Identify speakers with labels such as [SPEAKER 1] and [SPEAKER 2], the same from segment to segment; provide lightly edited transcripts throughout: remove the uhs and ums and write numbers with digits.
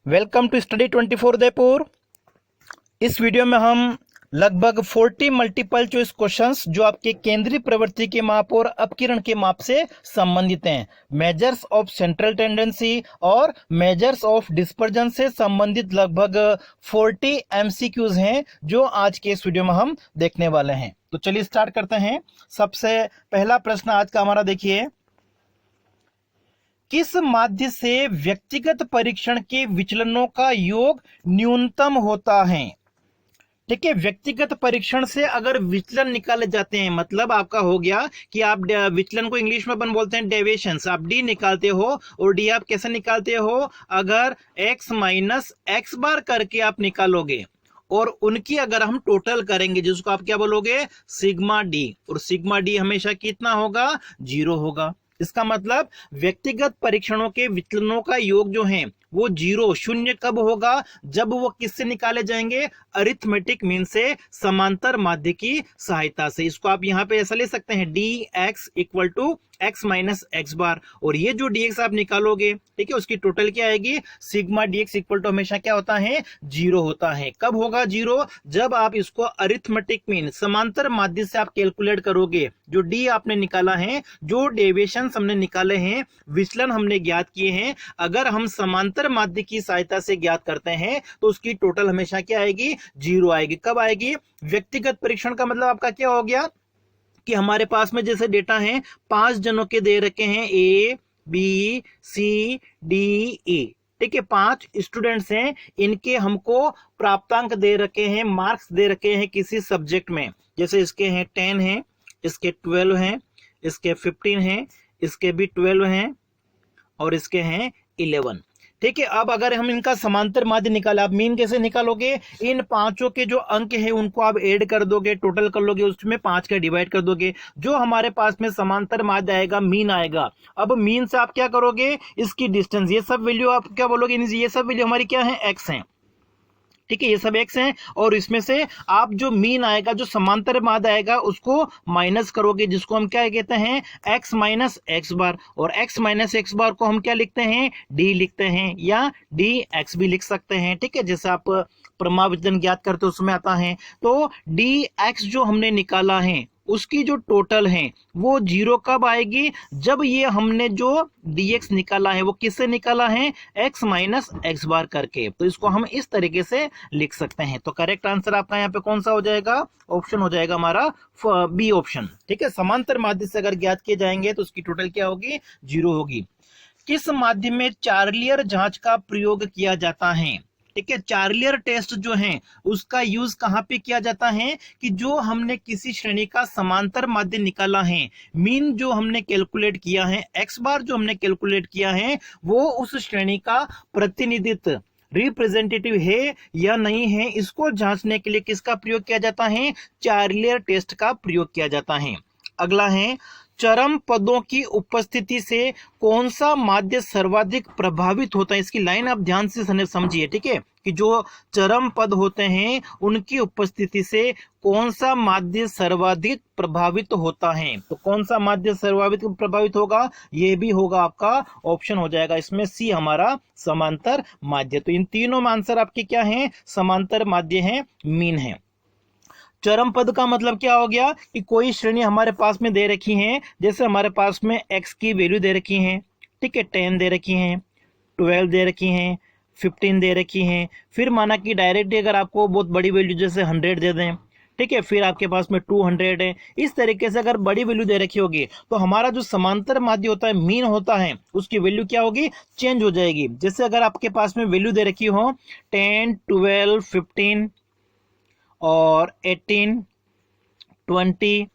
[SPEAKER 1] Welcome to study 24 Udaipur. इस video में हम लगभग 40 मल्टीपल चॉइस क्वेश्चंस जो आपके केंद्रीय प्रवृत्ति के माप और अपकिरण के माप से संबंधित हैं, मेजर्स ऑफ सेंट्रल टेंडेंसी और मेजर्स ऑफ डिस्पर्जन से संबंधित लगभग 40 एमसीक्यूज हैं जो आज के इस वीडियो में हम देखने वाले हैं। तो चलिए स्टार्ट करते हैं। सबसे पहला प्रश्न आज का हमारा देखिए, किस माध्य से व्यक्तिगत परीक्षण के विचलनों का योग न्यूनतम होता है? ठीक है, व्यक्तिगत परीक्षण से अगर विचलन निकाले जाते हैं, मतलब आपका हो गया कि आप विचलन को इंग्लिश में अपन बोलते हैं डेविएशंस, आप डी निकालते हो और डी आप कैसे निकालते हो? अगर x माइनस एक्स बार करके आप निकालोगे और उनकी अगर हम टोटल करेंगे जिसको आप क्या बोलोगे? सिग्मा डी, और सिग्मा डी हमेशा कितना होगा? 0 होगा। इसका मतलब व्यक्तिगत परीक्षणों के विचलनों का योग जो है वो 0 शून्य कब होगा? जब वो किससे निकाले जाएंगे? अरिथमेटिक मीन से, समांतर माध्य की सहायता से। इसको आप यहां पे ऐसा ले सकते हैं, d x equal to x minus x bar, और ये जो dx आप निकालोगे, ठीक है, उसकी टोटल क्या आएगी? सिग्मा dx इक्वल टू हमेशा क्या होता है? 0 होता है। कब होगा 0? जब आप इसको अरिथमेटिक मीन, समांतर माध्य से आप कैलकुलेट करोगे। जो डी आपने निकाला है, जो डेविएशन हमने निकाले हैं, विचलन हमने ज्ञात किए हैं, अगर हम समांतर माध्य की सहायता से ज्ञात करते हैं तो उसकी टोटल हमेशा क्या आएगी? 0 आएगी। कब आएगी? व्यक्तिगत परीक्षण का मतलब आपका क्या हो गया कि हमारे पास में जैसे डेटा है 5 जनों के दे रखे हैं, A B C D E, ठीक है, 5 स्टूडेंट्स हैं, इनके हमको प्राप्तांक दे रखे हैं, मार्क्स दे रखे हैं किसी सब्जेक्ट में। जैसे इसके हैं 10 हैं, इसके 12 हैं, इसके 15 हैं, इसके भी 12 हैं और इसके हैं 11। ठीक है, अब अगर हम इनका समांतर माध्य निकाले, आप मीन कैसे निकालोगे? इन पांचों के जो अंक हैं उनको आप ऐड कर दोगे, टोटल कर लोगे, उसमें 5 का डिवाइड कर दोगे, जो हमारे पास में समांतर माध्य आएगा, मीन आएगा। अब मीन से आप क्या करोगे? इसकी डिस्टेंस, ये सब वैल्यू आप क्या बोलोगे? ये सब वैल्यू हमारी क्या है? एक्स है, ठीक है, ये सब एक्स हैं, और इसमें से आप जो मीन आएगा, जो समांतर माध्य आएगा, उसको माइनस करोगे, जिसको हम क्या कहते हैं? एक्स माइनस एक्स बार, और एक्स माइनस एक्स बार को हम क्या लिखते हैं? डी लिखते हैं, या डी एक्स भी लिख सकते हैं। ठीक है, जैसे आप प्रमाविचलन ज्ञात करते हो उसमें आता है। तो डी एक्स जो हमने निकाला है उसकी जो टोटल है वो 0 कब आएगी? जब ये हमने जो dx निकाला है वो किससे निकाला है? x माइनस एक्स बार करके। तो इसको हम इस तरीके से लिख सकते हैं। तो करेक्ट आंसर आपका यहाँ पे कौन सा हो जाएगा? ऑप्शन हो जाएगा हमारा बी ऑप्शन। ठीक है, समांतर माध्य से अगर ज्ञात किए जाएंगे तो उसकी टोटल क्या होगी? 0 होगी। किस माध्यम में चार्लियर जांच का प्रयोग किया जाता है? ठीक है, चार्लियर टेस्ट जो है उसका यूज कहां पे किया जाता है? कि जो हमने किसी श्रेणी का समांतर माध्य निकाला है, मीन जो हमने कैलकुलेट किया है, एक्स बार जो हमने कैलकुलेट किया है, वो उस श्रेणी का प्रतिनिधित्व, रिप्रेजेंटेटिव है या नहीं है, इसको जांचने के लिए किसका प्रयोग किया जाता है? चार्लियर टेस्ट का प्रयोग किया जाता है। अगला है, चरम पदों की उपस्थिति से कौन सा माध्य सर्वाधिक प्रभावित होता है? इसकी लाइन आप ध्यान से समझिए, ठीक है, कि जो चरम पद होते हैं उनकी उपस्थिति से कौन सा माध्य सर्वाधिक प्रभावित होता है? तो कौन सा माध्य सर्वाधिक प्रभावित होगा? ये भी होगा आपका ऑप्शन हो जाएगा इसमें सी, हमारा समांतर माध्य। तो इन तीनों में आंसर आपके क्या है? समांतर माध्य है, मीन है। चरम पद का मतलब क्या हो गया? कि कोई श्रेणी हमारे पास में दे रखी है, जैसे हमारे पास में x की वैल्यू दे रखी है, ठीक है, 10 दे रखी है, 12 दे रखी है, 15 दे रखी है, फिर माना कि डायरेक्टली अगर आपको बहुत बड़ी वैल्यू जैसे 100 दे दें, ठीक है, फिर आपके पास में 200 है, इस तरीके से अगर बड़ी वैल्यू दे रखी होगी तो हमारा जो समांतर माध्य होता है, मीन होता है, उसकी वैल्यू क्या होगी? चेंज हो जाएगी। जैसे अगर आपके पास में वैल्यू दे रखी हो 10, 12, 15 और 18, 20,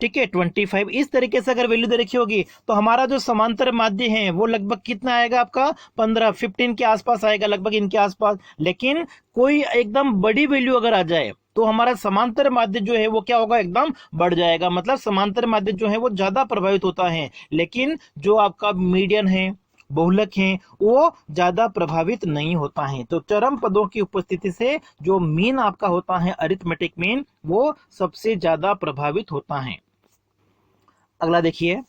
[SPEAKER 1] ठीक है, 25, इस तरीके से अगर वैल्यू दे रखी होगी तो हमारा जो समांतर माध्य है वो लगभग कितना आएगा आपका? 15, 15 के आसपास आएगा, लगभग इनके आसपास। लेकिन कोई एकदम बड़ी वैल्यू अगर आ जाए तो हमारा समांतर माध्य जो है वो क्या होगा? एकदम बढ़ जाएगा। मतलब समांतर माध्य जो है वो ज्यादा प्रभावित होता है, लेकिन जो आपका मीडियन है, बहुलक हैं, वो ज्यादा प्रभावित नहीं होता है। तो चरम पदों की उपस्थिति से जो मीन आपका होता है, अरिथमेटिक मीन, वो सबसे ज्यादा प्रभावित होता है। अगला देखिए,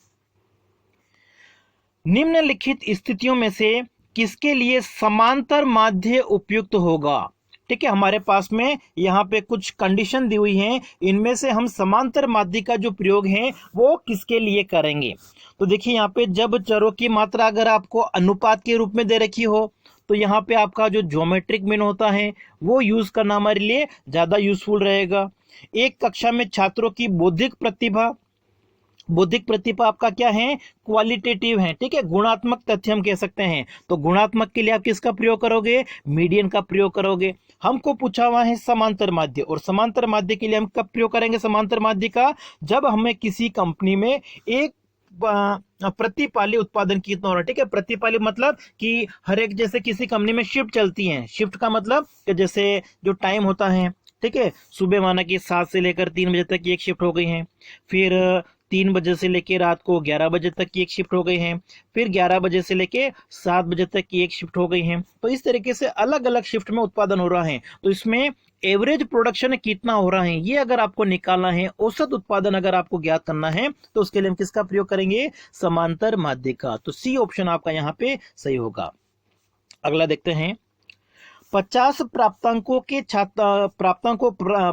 [SPEAKER 1] निम्नलिखित स्थितियों में से किसके लिए समांतर माध्य उपयुक्त होगा। ठीक है, हमारे पास में यहाँ पे कुछ कंडीशन दी हुई हैं, इनमें से हम समांतर माध्य का जो प्रयोग है वो किसके लिए करेंगे। तो देखिए यहाँ पे जब चरों की मात्रा अगर आपको अनुपात के रूप में दे रखी हो तो यहाँ पे आपका जो ज्योमेट्रिक मीन होता है वो यूज करना हमारे लिए ज्यादा यूजफुल रहेगा। एक कक्षा में छात्रों की बौद्धिक प्रतिभा आपका क्या है, क्वालिटेटिव है। ठीक है, गुणात्मक तथ्य हम कह सकते हैं। तो गुणात्मक के लिए आप किसका प्रयोग करोगे, मीडियन का प्रयोग करोगे। हमको पूछा हुआ है समांतर माध्य, और समांतर माध्य के लिए हम कब प्रयोग करेंगे समांतर माध्य का, जब हमें किसी कंपनी में एक प्रतिपाली उत्पादन कितना हो रहा है। ठीक है, प्रतिपाली मतलब कि हर एक, जैसे किसी कंपनी में शिफ्ट चलती है, शिफ्ट का मतलब कि जैसे जो टाइम होता है, ठीक है, सुबह माना कि 7 से लेकर 3 बजे तक की एक शिफ्ट हो गई है, फिर 3 बजे से लेकर रात को 11 बजे तक की एक शिफ्ट हो गई है, फिर 11 बजे से लेकर 7 बजे तक की एक शिफ्ट हो गई है। तो इस तरीके से अलग अलग शिफ्ट में उत्पादन हो रहा है। तो इसमें एवरेज प्रोडक्शन कितना हो रहा है ये अगर आपको निकालना है, औसत उत्पादन अगर आपको ज्ञात करना है, तो उसके लिए हम किसका प्रयोग करेंगे, समांतर माध्य का। तो सी ऑप्शन आपका यहाँ पे सही होगा। अगला देखते हैं, 50 प्राप्तांकों के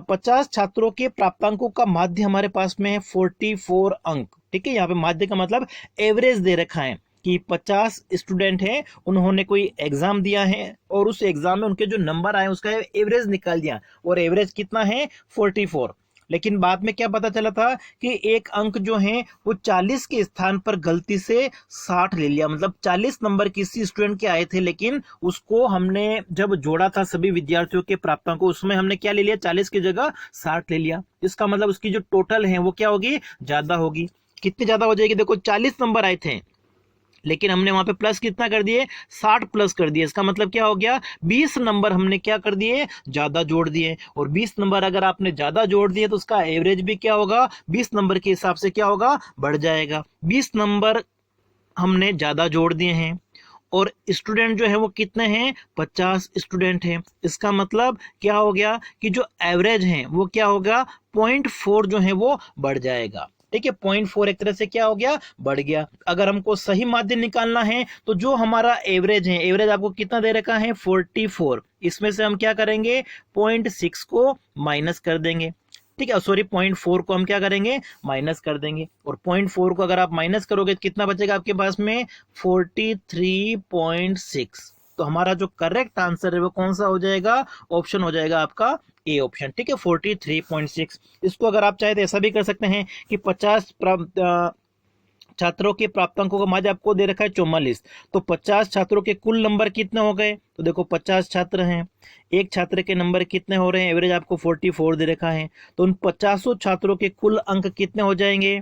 [SPEAKER 1] 50 छात्रों के प्राप्तांकों का माध्य हमारे पास में है 44 अंक। ठीक है, यहाँ पे माध्य का मतलब एवरेज दे रखा है कि 50 स्टूडेंट हैं, उन्होंने कोई एग्जाम दिया है और उस एग्जाम में उनके जो नंबर आए उसका एवरेज निकाल दिया, और एवरेज कितना है 44। लेकिन बाद में क्या पता चला था कि एक अंक जो है वो 40 के स्थान पर गलती से 60 ले लिया। मतलब 40 नंबर किसी स्टूडेंट के आए थे, लेकिन उसको हमने जब जोड़ा था सभी विद्यार्थियों के प्राप्तांक को, उसमें हमने क्या ले लिया, 40 की जगह 60 ले लिया। इसका मतलब उसकी जो टोटल है वो क्या होगी, ज्यादा होगी। कितनी ज्यादा हो जाएगी, देखो 40 नंबर आए थे लेकिन हमने वहां पे प्लस कितना कर दिए, 60 प्लस कर दिए। इसका मतलब क्या हो गया, 20 नंबर हमने क्या कर दिए, ज्यादा जोड़ दिए। और 20 नंबर अगर आपने ज्यादा जोड़ दिए तो उसका एवरेज भी क्या होगा, 20 नंबर के हिसाब से क्या होगा, बढ़ जाएगा। 20 नंबर हमने ज्यादा जोड़ दिए हैं, और स्टूडेंट जो है वो कितने हैं, 50 स्टूडेंट हैं। इसका मतलब क्या हो गया कि जो एवरेज है वो क्या होगा, 0.4 जो है वो बढ़ जाएगा। ठीक है, 0.4 एक तरह से क्या हो गया, बढ़ गया। अगर हमको सही माध्य निकालना है तो जो हमारा एवरेज है, एवरेज आपको कितना दे रखा है 44, इसमें से हम क्या करेंगे, 0.6 को माइनस कर देंगे। ठीक है, सॉरी 0.4 को हम क्या करेंगे, माइनस कर देंगे। और 0.4 को अगर आप माइनस करोगे तो कितना बचेगा आपके पास में, 43.6। तो हमारा जो करेक्ट आंसर है वो कौन सा हो जाएगा, ऑप्शन हो जाएगा आपका ए ऑप्शन। ठीक है, 43.6। इसको अगर आप चाहे तो ऐसा भी कर सकते हैं कि 50 छात्रों के प्राप्तांकों का माध्य आपको दे रखा है 44, तो 50 छात्रों के कुल नंबर कितने हो गए, तो देखो 50 छात्र हैं, एक छात्र के नंबर कितने हो रहे हैं, एवरेज आपको 44 दे रखा है, तो उन 50 छात्रों के कुल अंक कितने हो जाएंगे,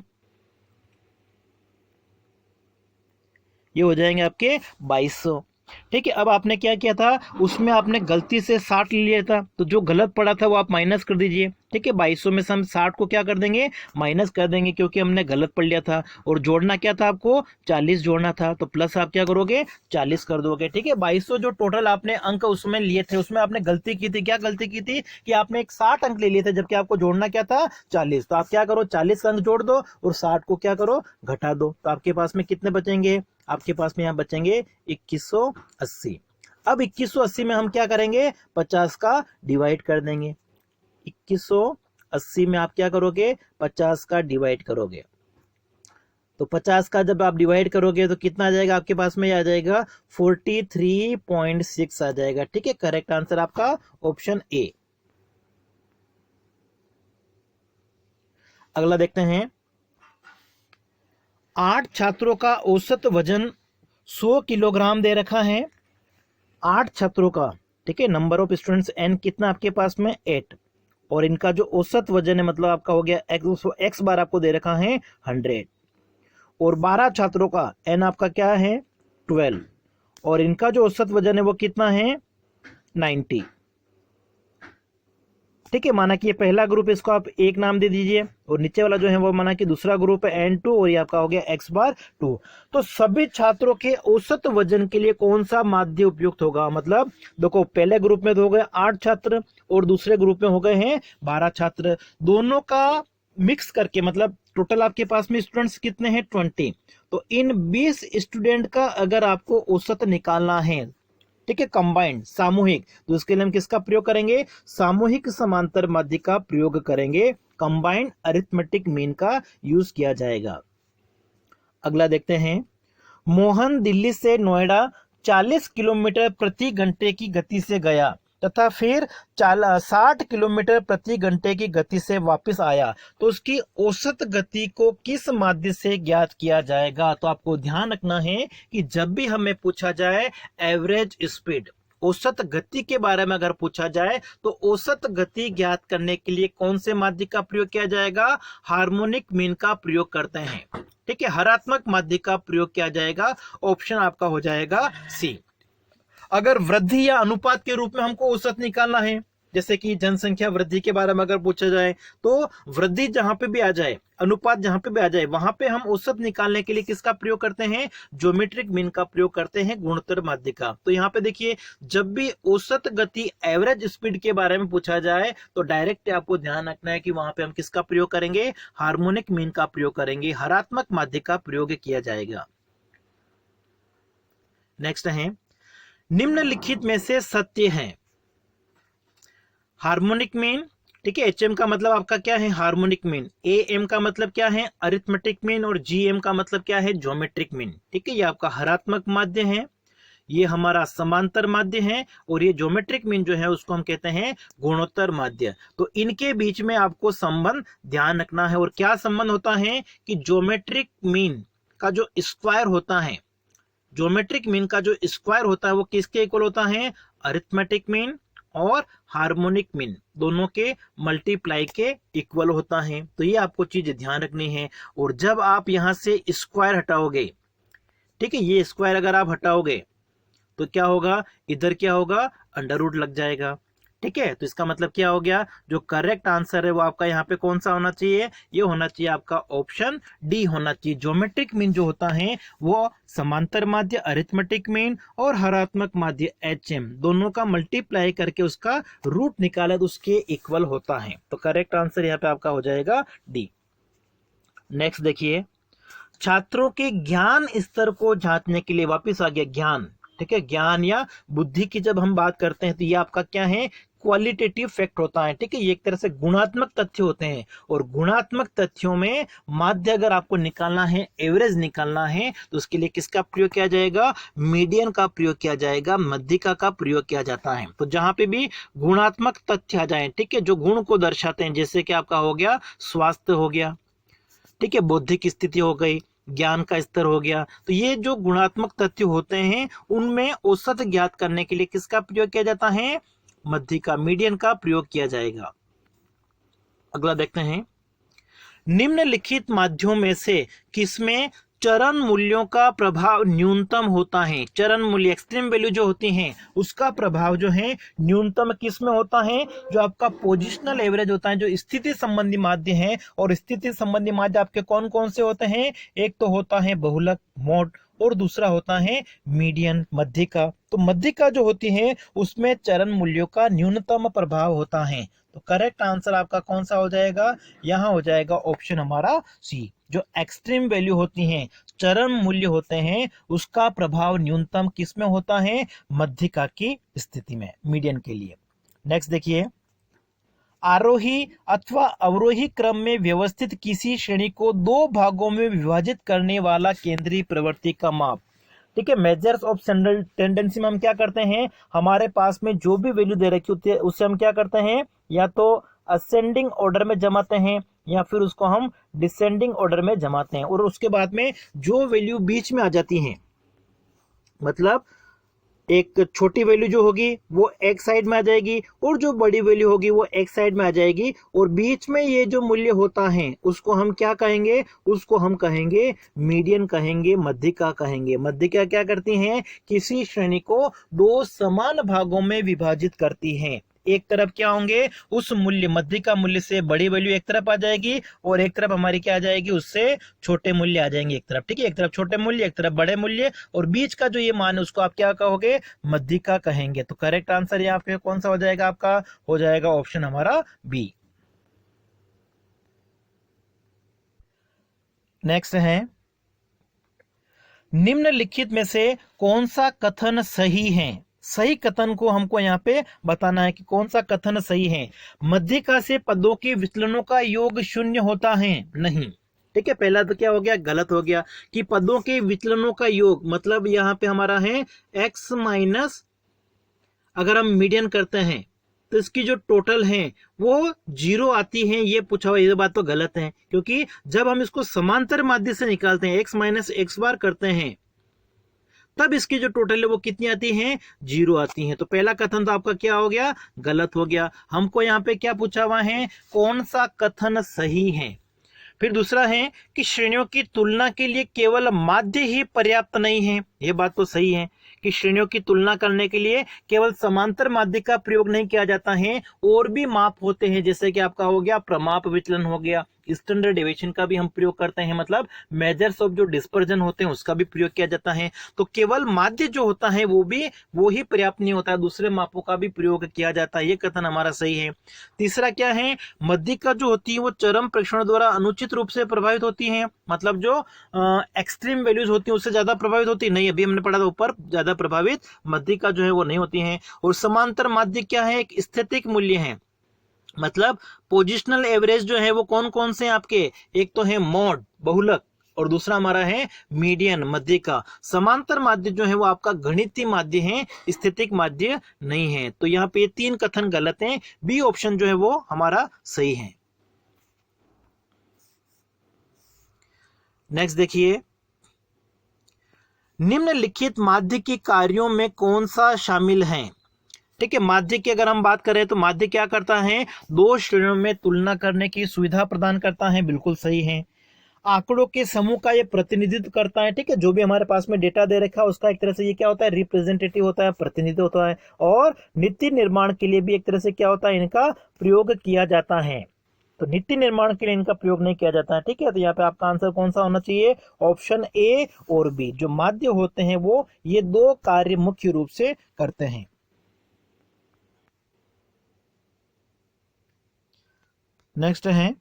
[SPEAKER 1] ये हो जाएंगे आपके 2200। ठीक है, अब आपने क्या किया था, उसमें आपने गलती से 60 ले लिया था, तो जो गलत पड़ा था वो आप माइनस कर दीजिए। ठीक है, 2200 में से हम 60 को क्या कर देंगे, माइनस कर देंगे, क्योंकि हमने गलत पढ़ लिया था। और जोड़ना क्या था आपको, 40 जोड़ना था, तो प्लस आप क्या करोगे, 40 कर दोगे। ठीक है, 2200 जो टोटल आपने अंक उसमें लिए थे, उसमें आपने गलती की थी। क्या गलती की थी कि आपने एक 60 अंक ले लिए थे, जबकि आपको जोड़ना क्या था, 40। तो आप क्या करो, 40 अंक जोड़ दो और 60 को क्या करो, घटा दो। तो आपके पास में कितने बचेंगे, आपके पास में यहाँ बचेंगे 2180। अब 2180 में हम क्या करेंगे, 50 का डिवाइड कर देंगे। 2180 में आप क्या करोगे, 50 का डिवाइड करोगे। तो 50 का जब आप डिवाइड करोगे तो कितना आ जाएगा, आपके पास में आ जाएगा 43.6 आ जाएगा। ठीक है, करेक्ट आंसर आपका ऑप्शन ए। अगला देखते हैं, 8 छात्रों का औसत वजन 100 किलोग्राम दे रखा है, 8 छात्रों का। ठीक है, नंबर ऑफ स्टूडेंट्स एन कितना आपके पास में 8, और इनका जो औसत वजन है मतलब आपका हो गया एक्स बार आपको दे रखा है 100, और 12 छात्रों का एन आपका क्या है 12, और इनका जो औसत वजन है वो कितना है 90। ठीक है, माना कि ये पहला ग्रुप, इसको आप एक नाम दे दीजिए, और नीचे वाला जो है वो माना कि दूसरा ग्रुप है N2, और ये आपका हो गया x बार 2। तो सभी छात्रों के औसत वजन के लिए कौन सा माध्य उपयुक्त होगा, मतलब देखो पहले ग्रुप में तो हो गए 8 छात्र और दूसरे ग्रुप में हो गए हैं 12 छात्र, दोनों का मिक्स करके, मतलब टोटल आपके पास में स्टूडेंट्स कितने हैं 20। तो इन 20 स्टूडेंट का अगर आपको औसत निकालना है, ठीक है, कंबाइंड सामूहिक, तो उसके लिए हम किसका प्रयोग करेंगे, सामूहिक समांतर माध्य का प्रयोग करेंगे, कंबाइंड अरिथमेटिक मीन का यूज किया जाएगा। अगला देखते हैं, मोहन दिल्ली से नोएडा 40 किलोमीटर प्रति घंटे की गति से गया तथा फिर 60 किलोमीटर प्रति घंटे की गति से वापस आया, तो उसकी औसत गति को किस माध्य से ज्ञात किया जाएगा। तो आपको ध्यान रखना है कि जब भी हमें पूछा जाए एवरेज स्पीड, औसत गति के बारे में अगर पूछा जाए, तो औसत गति ज्ञात करने के लिए कौन से माध्य का प्रयोग किया जाएगा, हार्मोनिक मीन का प्रयोग करते हैं, ठीक है, हरात्मक माध्य का प्रयोग किया जाएगा। ऑप्शन आपका हो जाएगा सी। अगर वृद्धि या अनुपात के रूप में हमको औसत निकालना है, जैसे कि जनसंख्या वृद्धि के बारे में अगर पूछा जाए, तो वृद्धि जहां पे भी आ जाए, अनुपात जहां पे भी आ जाए, वहां पे हम औसत निकालने के लिए किसका प्रयोग करते हैं, ज्योमेट्रिक मीन का प्रयोग करते हैं, गुणोत्तर माध्य का। तो यहाँ पे देखिए, जब भी औसत गति एवरेज स्पीड के बारे में पूछा जाए, तो डायरेक्ट आपको ध्यान रखना है कि वहां पे हम किसका प्रयोग करेंगे, हार्मोनिक मीन का प्रयोग करेंगे, हरात्मक माध्य का प्रयोग किया जाएगा। नेक्स्ट है, निम्नलिखित में से सत्य है। हार्मोनिक मीन, ठीक है, एच एम का मतलब आपका क्या है, हार्मोनिक मीन, ए एम का मतलब क्या है, अरिथमेटिक मीन, और जी एम का मतलब क्या है, ज्योमेट्रिक मीन। ठीक है, ये आपका हरात्मक माध्य है, ये हमारा समांतर माध्य है, और ये ज्योमेट्रिक मीन जो है उसको हम कहते हैं गुणोत्तर माध्य। तो इनके बीच में आपको संबंध ध्यान रखना है। और क्या संबंध होता है कि ज्योमेट्रिक मीन का जो स्क्वायर होता है, ज्योमेट्रिक मीन का जो स्क्वायर होता है वो किसके इक्वल होता है, अरिथमेटिक मीन और हार्मोनिक मीन दोनों के मल्टीप्लाई के इक्वल होता है। तो ये आपको चीज ध्यान रखनी है। और जब आप यहां से स्क्वायर हटाओगे, ठीक है, ये स्क्वायर अगर आप हटाओगे तो क्या होगा, इधर क्या होगा, अंडर रूट लग जाएगा। ठीक है, तो इसका मतलब क्या हो गया, जो करेक्ट आंसर है वो आपका यहाँ पे कौन सा होना चाहिए, ये होना चाहिए आपका ऑप्शन डी होना चाहिए। ज्योमेट्रिक मीन जो होता है वो समांतर माध्य अरिथमेटिक मीन और हरात्मक माध्य एच एम दोनों का मल्टीप्लाई करके उसका रूट निकाला तो उसके इक्वल होता है। तो करेक्ट आंसर यहाँ पे आपका हो जाएगा डी। नेक्स्ट देखिए, छात्रों के ज्ञान स्तर को जांचने के लिए, वापिस आ गया ज्ञान, ठीक है, ज्ञान या बुद्धि की जब हम बात करते हैं तो ये आपका क्या है, क्वालिटेटिव फैक्ट होता है। ठीक है, ये एक तरह से गुणात्मक तथ्य होते हैं। और गुणात्मक तथ्यों में माध्य अगर आपको निकालना है, एवरेज निकालना है, तो उसके लिए किसका प्रयोग किया जाएगा, मीडियन का प्रयोग किया जाएगा, मध्यिका का प्रयोग किया जाता है। तो जहां पे भी गुणात्मक तथ्य आ जाए, ठीक है, जो गुण को दर्शाते हैं, जैसे कि आपका हो गया स्वास्थ्य हो गया, ठीक है, बौद्धिक स्थिति हो गई, ज्ञान का स्तर हो गया, तो ये जो गुणात्मक तथ्य होते हैं उनमें औसत ज्ञात करने के लिए किसका प्रयोग किया जाता है, मध्यिका मीडियन का प्रयोग किया जाएगा। अगला देखते हैं, निम्नलिखित माध्यों में से किसमें चरण मूल्यों का प्रभाव न्यूनतम होता है। चरण मूल्य एक्सट्रीम वैल्यू जो होती हैं उसका प्रभाव जो है न्यूनतम किस में होता है, जो आपका पोजिशनल एवरेज होता है, जो स्थिति संबंधी माध्य है। और स्थिति संबंधी माध्य आपके कौन कौन से होते हैं, एक तो होता है बहुलक मोड और दूसरा होता है मीडियन मध्यिका। तो मध्यिका जो होती है उसमें चरण मूल्यों का न्यूनतम प्रभाव होता है। तो करेक्ट आंसर आपका कौन सा हो जाएगा, यहां हो जाएगा ऑप्शन हमारा सी। जो एक्सट्रीम वैल्यू होती हैं, चरम मूल्य होते हैं, उसका प्रभाव न्यूनतम किस में होता है, मध्यिका की स्थिति में, मीडियन के लिए। नेक्स्ट देखिए, आरोही अथवा अवरोही क्रम में व्यवस्थित किसी श्रेणी को दो भागों में विभाजित करने वाला केंद्रीय प्रवृत्ति का माप। ठीक है, मेजर्स ऑफ टेंडेंसी में हम क्या करते हैं, हमारे पास में जो भी वैल्यू दे रखी होती है उससे हम क्या करते हैं, या तो असेंडिंग ऑर्डर में जमाते हैं या फिर उसको हम डिसेंडिंग ऑर्डर में जमाते हैं। और उसके बाद में जो वैल्यू बीच में आ जाती है, मतलब एक छोटी वैल्यू जो होगी वो एक साइड में आ जाएगी और जो बड़ी वैल्यू होगी वो एक साइड में आ जाएगी। और बीच में ये जो मूल्य होता है उसको हम क्या कहेंगे, उसको हम कहेंगे मीडियन कहेंगे, मध्यिका कहेंगे। मध्यिका क्या करती हैं, किसी श्रेणी को दो समान भागों में विभाजित करती हैं। एक तरफ क्या होंगे, उस मूल्य मध्यिका मूल्य से बड़ी वैल्यू एक तरफ आ जाएगी और एक तरफ हमारी क्या आ जाएगी, उससे छोटे मूल्य आ जाएंगे एक तरफ। ठीक है, एक तरफ छोटे मूल्य एक तरफ बड़े मूल्य, और बीच का जो ये मान है उसको आप क्या कहोगे, मध्यिका कहेंगे। तो करेक्ट आंसर यहाँ पे कौन सा हो जाएगा, आपका हो जाएगा ऑप्शन हमारा बी। नेक्स्ट है, निम्नलिखित में से कौन सा कथन सही है? सही कथन को हमको यहाँ पे बताना है कि कौन सा कथन सही है। मध्यिका से पदों के विचलनों का योग शून्य होता है? नहीं। ठीक है, पहला तो क्या हो गया, गलत हो गया कि पदों के विचलनों का योग, मतलब यहाँ पे हमारा है x माइनस, अगर हम मीडियन करते हैं तो इसकी जो टोटल है वो 0 आती है, ये पूछा हुआ। ये बात तो गलत है, क्योंकि जब हम इसको समांतर माध्य से निकालते हैं, x माइनस एक्स बार करते हैं, तब इसकी जो टोटल है वो कितनी आती है, 0 आती है। तो पहला कथन तो आपका क्या हो गया, गलत हो गया। हमको यहाँ पे क्या पूछा हुआ है, कौन सा कथन सही है। फिर दूसरा है कि श्रेणियों की तुलना के लिए केवल माध्य ही पर्याप्त नहीं है। ये बात तो सही है कि श्रेणियों की तुलना करने के लिए केवल समांतर माध्य का प्रयोग नहीं किया जाता है, और भी माप होते हैं, जैसे कि आपका हो गया प्रमाप विचलन हो गया, स्टैंडर्ड डेविएशन का भी हम प्रयोग करते हैं, मतलब मेजर्स ऑफ जो डिस्पर्जन होते हैं उसका भी प्रयोग किया जाता है। तो केवल माध्य जो होता है वो ही पर्याप्त नहीं होता है, दूसरे मापों का भी प्रयोग किया जाता है। ये कथन हमारा सही है। तीसरा क्या है, मध्यिका जो होती है वो चरम प्रेक्षण द्वारा अनुचित रूप से प्रभावित होती है, मतलब जो एक्सट्रीम वैल्यूज होती है उससे ज्यादा प्रभावित होती नहीं। अभी हमने पढ़ा था ऊपर, ज्यादा प्रभावित मध्यिका जो है वो नहीं होती है। और समांतर माध्य क्या है, एक स्थितिक मूल्य है, मतलब पोजिशनल एवरेज जो है वो कौन कौन से आपके, एक तो है मोड बहुलक, और दूसरा हमारा है मीडियन मध्यिका। समांतर माध्य जो है वो आपका गणितीय माध्य है, स्थितिक माध्य नहीं है। तो यहाँ पे 3 कथन गलत हैं, बी ऑप्शन जो है वो हमारा सही है। नेक्स्ट देखिए, निम्नलिखित माध्य के कार्यों में कौन सा शामिल है? ठीक है, माध्य की अगर हम बात करें तो माध्य क्या करता है, 2 श्रेणियों में तुलना करने की सुविधा प्रदान करता है, बिल्कुल सही है। आंकड़ों के समूह का ये प्रतिनिधित्व करता है। ठीक है, जो भी हमारे पास में डेटा दे रखा है उसका एक तरह से ये क्या होता है, रिप्रेजेंटेटिव होता है, प्रतिनिधित्व होता है। और नीति निर्माण के लिए भी एक तरह से क्या होता है, इनका प्रयोग किया जाता है। तो नीति निर्माण के लिए इनका प्रयोग नहीं किया जाता है। ठीक है, तो यहाँ पे आपका आंसर कौन सा होना चाहिए, ऑप्शन ए और बी। जो माध्य होते हैं वो ये 2 कार्य मुख्य रूप से करते हैं। नेक्स्ट है,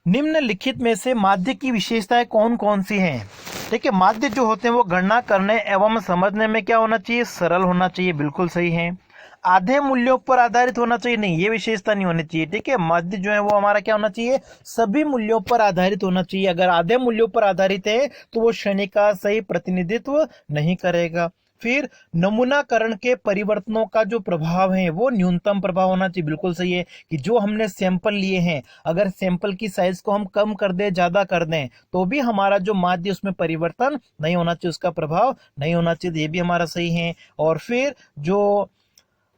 [SPEAKER 1] निम्नलिखित में से माध्य की विशेषताएं कौन कौन सी हैं? ठीक है, माध्य जो होते हैं वो गणना करने एवं समझने में क्या होना चाहिए, सरल होना चाहिए, बिल्कुल सही है। आधे मूल्यों पर आधारित होना चाहिए, नहीं, ये विशेषता नहीं होनी चाहिए। ठीक है, माध्य जो है वो हमारा क्या होना चाहिए, सभी मूल्यों पर आधारित होना चाहिए। अगर आधे मूल्यों पर आधारित है तो वो श्रेणी का सही प्रतिनिधित्व नहीं करेगा। फिर नमूनाकरण के परिवर्तनों का जो प्रभाव है वो न्यूनतम प्रभाव होना चाहिए, बिल्कुल सही है कि जो हमने सैंपल लिए हैं, अगर सैंपल की साइज को हम कम कर दें, ज्यादा कर दें, तो भी हमारा जो माध्य उसमें परिवर्तन नहीं होना चाहिए, उसका प्रभाव नहीं होना चाहिए, ये भी हमारा सही है। और फिर जो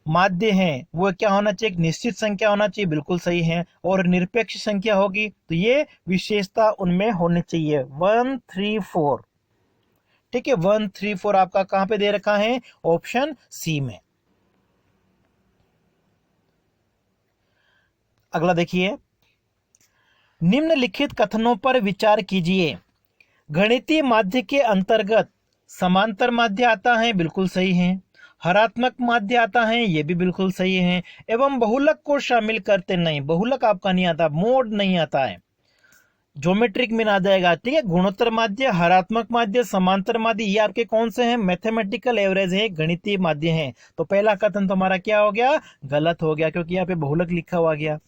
[SPEAKER 1] माध्य है वो क्या होना चाहिए, एक निश्चित संख्या होना चाहिए, बिल्कुल सही है। और निरपेक्ष संख्या होगी तो ये विशेषता उनमें होनी चाहिए, 1 3 4। ठीक है, 1 3 4 आपका कहां पे दे रखा है, ऑप्शन सी में। अगला देखिए, निम्नलिखित कथनों पर विचार कीजिए। गणितीय माध्य के अंतर्गत समांतर माध्य आता है, बिल्कुल सही है। हरात्मक माध्य आता है, ये भी बिल्कुल सही है। एवं बहुलक को शामिल करते नहीं, बहुलक आपका नहीं आता, मोड नहीं आता है, ज्योमेट्रिक मीन आ जाएगा। ठीक है, गुणोत्तर माध्य, हरात्मक माध्य, समांतर माध्य, ये आपके कौन से हैं, मैथमेटिकल एवरेज है, गणितीय माध्य है। तो पहला कथन तो हमारा क्या हो गया, गलत हो गया, क्योंकि यहाँ पे बहुलक लिखा हुआ गया।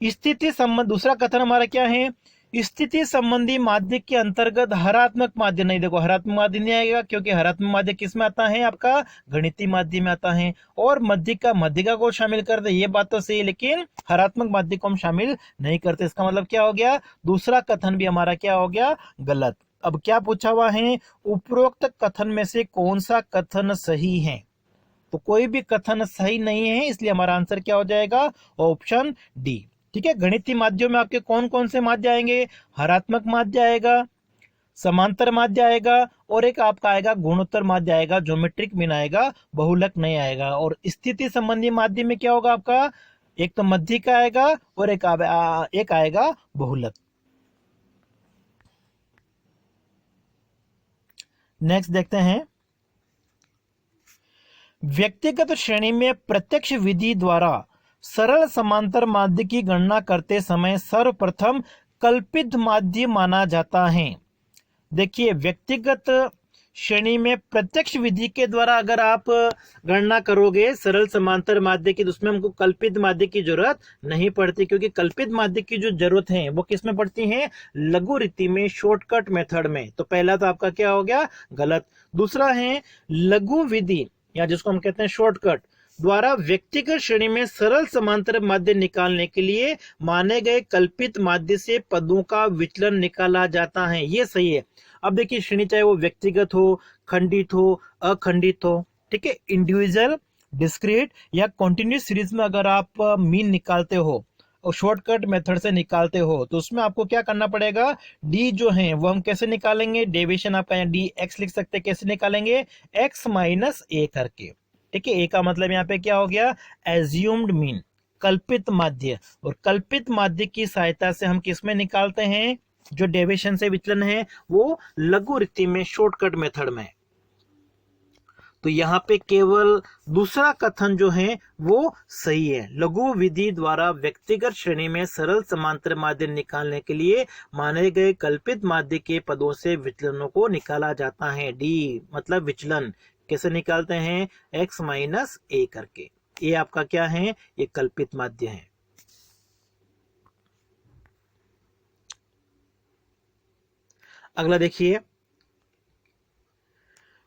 [SPEAKER 1] स्थिति संबंध, दूसरा कथन हमारा क्या है, स्थिति संबंधी माध्य के अंतर्गत हरात्मक माध्य नहीं, देखो हरात्मक माध्य नहीं आएगा, क्योंकि हरात्मक माध्य किस में आता है, आपका गणितीय माध्य में आता है। और मध्यिका को शामिल कर दे, ये बात तो सही है, लेकिन हरात्मक माध्य को हम शामिल नहीं करते। इसका मतलब क्या हो गया, दूसरा कथन भी हमारा क्या हो गया, गलत। अब क्या पूछा हुआ है, उपरोक्त कथन में से कौन सा कथन सही है? तो कोई भी कथन सही नहीं है, इसलिए हमारा आंसर क्या हो जाएगा, ऑप्शन डी। ठीक है, गणितीय माध्यों में आपके कौन कौन से माध्य आएंगे, हरात्मक माध्य आएगा, समांतर माध्य आएगा, और एक आपका आएगा गुणोत्तर माध्य आएगा, ज्योमेट्रिक मीन आएगा, बहुलक नहीं आएगा। और स्थिति संबंधी माध्य में क्या होगा आपका, एक तो मध्यिका आएगा और एक आएगा बहुलक। नेक्स्ट देखते हैं, व्यक्तिगत श्रेणी में प्रत्यक्ष विधि द्वारा सरल समांतर माध्य की गणना करते समय सर्वप्रथम कल्पित माध्य माना जाता है। देखिए, व्यक्तिगत श्रेणी में प्रत्यक्ष विधि के द्वारा अगर आप गणना करोगे सरल समांतर माध्य की, तो उसमें हमको कल्पित माध्य की जरूरत नहीं पड़ती, क्योंकि कल्पित माध्य की जो जरूरत है वो किस में पड़ती है? लघु रीति में, शॉर्टकट मेथड में। तो पहला तो आपका क्या हो गया? गलत। दूसरा है लघु विधि या जिसको हम कहते हैं शॉर्टकट द्वारा व्यक्तिगत श्रेणी में सरल समांतर माध्य निकालने के लिए माने गए कल्पित माध्य से पदों का विचलन निकाला जाता है। ये सही है। अब देखिए, श्रेणी चाहे वो व्यक्तिगत हो, खंडित हो, अखंडित हो, ठीक है, इंडिविजुअल, डिस्क्रीट या कॉन्टिन्यूस सीरीज में अगर आप मीन निकालते हो और शॉर्टकट मेथड से निकालते हो, तो उसमें आपको क्या करना पड़ेगा? डी जो है वो हम कैसे निकालेंगे? डेविएशन आपका यहाँ डी एक्स लिख सकते हैं। कैसे निकालेंगे? एक्स माइनस ए करके, ठीक है। ए का मतलब यहाँ पे क्या हो गया? एज्यूम्ड मीन, कल्पित माध्य। और कल्पित माध्य की सहायता से हम किसमें निकालते हैं? जो डेविएशन से विचलन है वो लघु रीति में, शॉर्टकट मेथड में। तो यहाँ पे केवल दूसरा कथन जो है वो सही है। लघु विधि द्वारा व्यक्तिगत श्रेणी में सरल समांतर माध्य निकालने के लिए माने गए कल्पित माध्य के पदों से विचलनों को निकाला जाता है। डी मतलब विचलन कैसे निकालते हैं? एक्स माइनस ए करके। ये आपका क्या है? ये कल्पित माध्य है। अगला देखिए,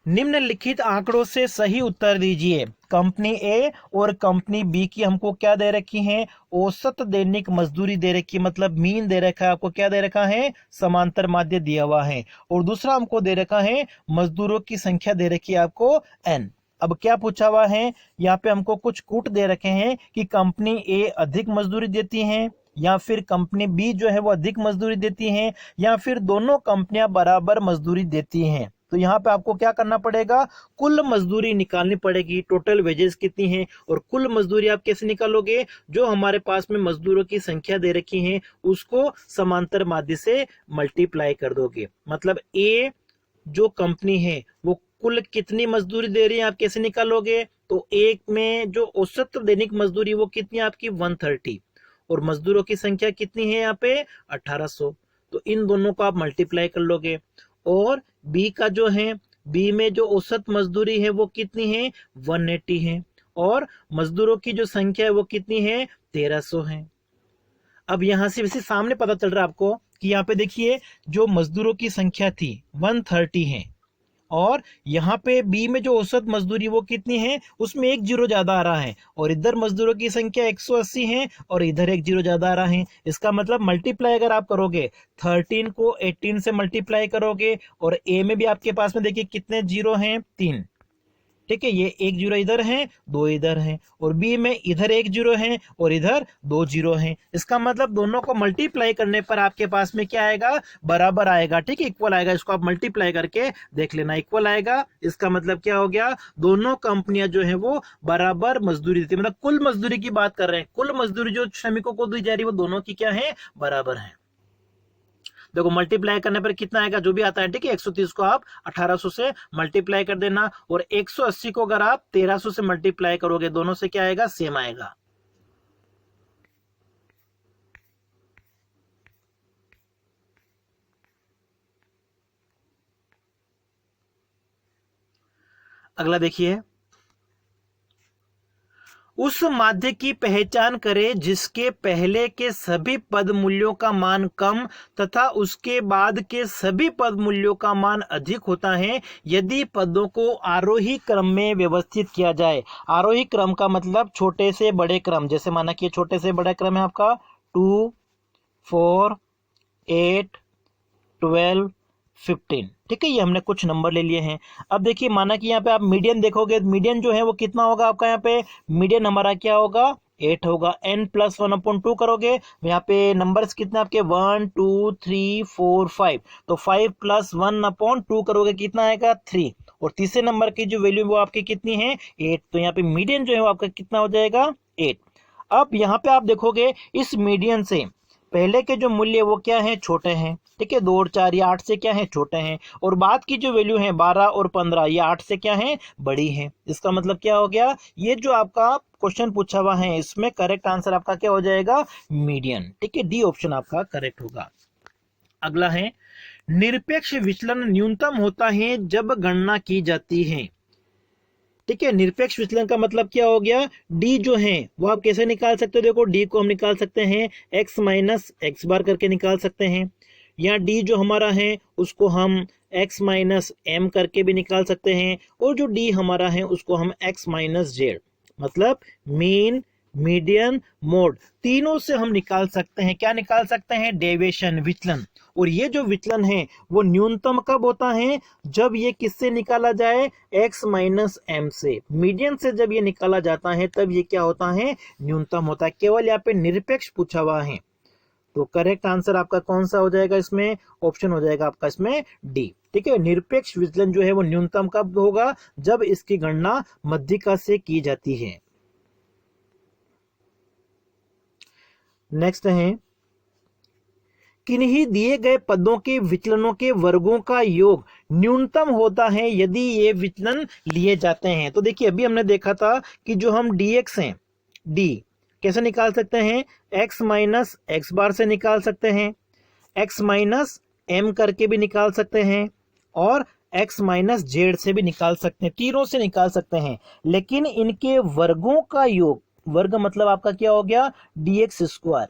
[SPEAKER 1] निम्नलिखित आंकड़ों से सही उत्तर दीजिए। कंपनी ए और कंपनी बी की हमको क्या दे रखी है? औसत दैनिक मजदूरी दे रखी है, मतलब मीन दे रखा है। आपको क्या दे रखा है? समांतर माध्य दिया हुआ है। और दूसरा हमको दे रखा है मजदूरों की संख्या दे रखी है आपको एन। अब क्या पूछा हुआ है? यहाँ पे हमको कुछ कूट दे रखे हैं कि कंपनी ए अधिक मजदूरी देती है, या फिर कंपनी बी जो है वो अधिक मजदूरी देती है, या फिर दोनों कंपनियां बराबर मजदूरी देती हैं। तो यहाँ पे आपको क्या करना पड़ेगा? कुल मजदूरी निकालनी पड़ेगी, टोटल वेजेस कितनी है। और कुल मजदूरी आप कैसे निकालोगे? जो हमारे पास में मजदूरों की संख्या दे रखी है उसको समांतर माध्य से मल्टीप्लाई कर दोगे। मतलब ए जो कंपनी है वो कुल कितनी मजदूरी दे रही है, आप कैसे निकालोगे? तो एक में जो औसत दैनिक मजदूरी वो कितनी है आपकी? 130, और मजदूरों की संख्या कितनी है यहाँ पे? 1800। तो इन दोनों को आप मल्टीप्लाई कर लोगे। और बी का जो है, बी में जो औसत मजदूरी है वो कितनी है? 180 है। और मजदूरों की जो संख्या है वो कितनी है? 1300 है। अब यहां से वैसे सामने पता चल रहा है आपको कि यहाँ पे देखिए, जो मजदूरों की संख्या थी 130 है, और यहाँ पे बी में जो औसत मजदूरी वो कितनी है? उसमें एक जीरो ज्यादा आ रहा है। और इधर मजदूरों की संख्या 180 है और इधर एक जीरो ज्यादा आ रहा है। इसका मतलब मल्टीप्लाई अगर आप करोगे, 13 को 18 से मल्टीप्लाई करोगे, और ए में भी आपके पास में देखिए कितने जीरो हैं? 3, ठीक है। ये एक जीरो इधर है, दो इधर है। और बी में इधर एक जीरो है और इधर दो जीरो है। इसका मतलब दोनों को मल्टीप्लाई करने पर आपके पास में क्या आएगा? बराबर आएगा, ठीक है, इक्वल आएगा। इसको आप मल्टीप्लाई करके देख लेना, इक्वल आएगा। इसका मतलब क्या हो गया? दोनों कंपनियां जो है वो बराबर मजदूरी देती है। मतलब कुल मजदूरी की बात कर रहे हैं, कुल मजदूरी जो श्रमिकों को दी जा रही है वो दोनों की क्या है? बराबर है। देखो, मल्टीप्लाई करने पर कितना आएगा? जो भी आता है, ठीक है। 130 को आप 1800 से मल्टीप्लाई कर देना, और 180 को अगर आप 1300 से मल्टीप्लाई करोगे, दोनों से क्या आएगा? सेम आएगा। अगला देखिए, उस माध्य की पहचान करें जिसके पहले के सभी पद मूल्यों का मान कम तथा उसके बाद के सभी पद मूल्यों का मान अधिक होता है, यदि पदों को आरोही क्रम में व्यवस्थित किया जाए। आरोही क्रम का मतलब छोटे से बड़े क्रम। जैसे माना कि छोटे से बड़ा क्रम है आपका 2, 4, 8, 12, 15, ठीक है। ये हमने कुछ नंबर ले लिए हैं। अब देखिए, माना कि यहाँ पे आप मीडियन देखोगे, मीडियन जो है वो कितना होगा आपका? यहाँ पे मीडियन हमारा क्या होगा? 8 होगा। n+1/2 करोगे, यहाँ पे नंबर्स कितने आपके? 1, 2, 3, 4, 5। तो 5+1/2 करोगे, कितना आएगा? 3। और तीसरे नंबर की जो वैल्यू वो आपकी कितनी है? 8। तो यहाँ पे मीडियन जो है वो आपका कितना हो जाएगा? 8। अब यहाँ पे आप देखोगे, इस मीडियन से पहले के जो मूल्य वो क्या है? छोटे हैं, ठीक है। 2 और 4 ये 8 से क्या है? छोटे हैं। और बाद की जो वैल्यू है 12 और 15 ये 8 से क्या है? बड़ी है। इसका मतलब क्या हो गया? ये जो आपका क्वेश्चन पूछा हुआ है इसमें करेक्ट आंसर आपका क्या हो जाएगा? मीडियन, ठीक है। डी ऑप्शन आपका करेक्ट होगा। अगला है निरपेक्ष विचलन न्यूनतम होता है जब गणना की जाती है। ठीक है, निरपेक्ष विचलन का मतलब क्या हो गया, डी जो है वो आप कैसे निकाल सकते हो, देखो डी को हम निकाल सकते हैं एक्स माइनस एक्स बार करके निकाल सकते हैं, या डी जो हमारा है उसको हम एक्स माइनस एम करके भी निकाल सकते हैं, और जो डी हमारा है उसको हम एक्स माइनस जेड मतलब मीन मीडियन मोड तीनों से हम निकाल सकते हैं। क्या निकाल सकते हैं, डेविएशन विचलन। और ये जो विचलन है वो न्यूनतम कब होता है, जब ये किससे निकाला जाए, x माइनस एम से। मीडियन से जब ये निकाला जाता है तब ये क्या होता है, न्यूनतम होता है। केवल यहाँ पे निरपेक्ष पूछा हुआ है, तो करेक्ट आंसर आपका कौन सा हो जाएगा, इसमें ऑप्शन हो जाएगा आपका इसमें डी। ठीक है, निरपेक्ष विचलन जो है वो न्यूनतम कब होगा, जब इसकी गणना मध्यिका से की जाती है। नेक्स्ट है किन्हीं दिए गए पदों के विचलनों के वर्गों का योग न्यूनतम होता है यदि ये विचलन लिए जाते हैं। तो देखिए अभी हमने देखा था कि जो हम dx हैं, d कैसे निकाल सकते हैं, x माइनस एक्स बार से निकाल सकते हैं, x माइनस एम करके भी निकाल सकते हैं, और x माइनस जेड से भी निकाल सकते हैं, तीनों से निकाल सकते हैं। लेकिन इनके वर्गों का योग, वर्ग मतलब आपका क्या हो गया, dx स्क्वायर,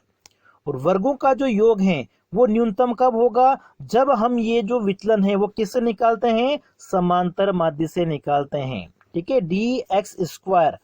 [SPEAKER 1] और वर्गों का जो योग है वो न्यूनतम कब होगा, जब हम ये जो विचलन है वो किससे निकालते हैं, समांतर माध्य से निकालते हैं। ठीक है, dx स्क्वायर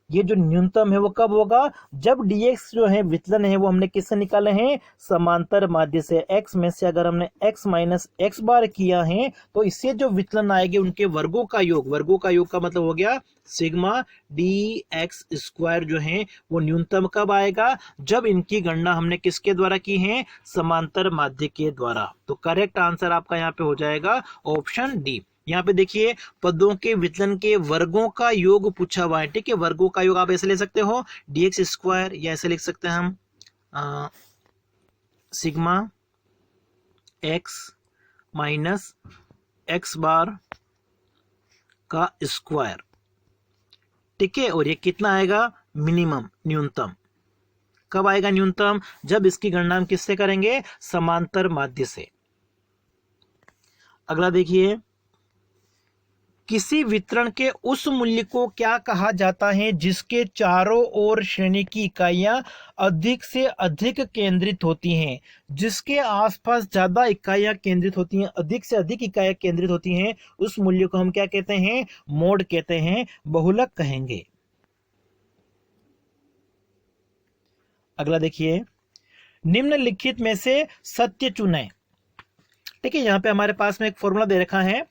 [SPEAKER 1] ये जो न्यूनतम है वो कब होगा, जब dx जो है विचलन है वो हमने किससे निकाले हैं, समांतर माध्य से। x में से अगर हमने x माइनस एक्स बार किया है तो इससे जो विचलन आएंगे उनके वर्गों का योग, वर्गों का योग का मतलब हो गया सिग्मा dx स्क्वायर जो है वो न्यूनतम कब आएगा, जब इनकी गणना हमने किसके द्वारा की है, समांतर माध्य के द्वारा। तो करेक्ट आंसर आपका यहाँ पे हो जाएगा ऑप्शन डी। यहाँ पे देखिए पदों के विचलन के वर्गों का योग पूछा हुआ है। ठीक है, वर्गों का योग आप ऐसे ले सकते हो dx स्क्वायर, या ऐसे लिख सकते हैं हम सिग्मा x माइनस एक्स बार का स्क्वायर। ठीक है, और ये कितना आएगा, मिनिमम न्यूनतम। कब आएगा न्यूनतम, जब इसकी गणना हम किससे करेंगे, समांतर माध्य से। अगला देखिए किसी वितरण के उस मूल्य को क्या कहा जाता है जिसके चारों ओर श्रेणी की इकाइयां अधिक से अधिक केंद्रित होती हैं, जिसके आसपास ज्यादा इकाइयां केंद्रित होती हैं, अधिक से अधिक इकाइयां केंद्रित होती हैं, उस मूल्य को हम क्या कहते हैं, मोड कहते हैं, बहुलक कहेंगे। अगला देखिए निम्नलिखित में से सत्य चुनें। ठीक है, यहाँ पे हमारे पास में एक फॉर्मूला दे रखा है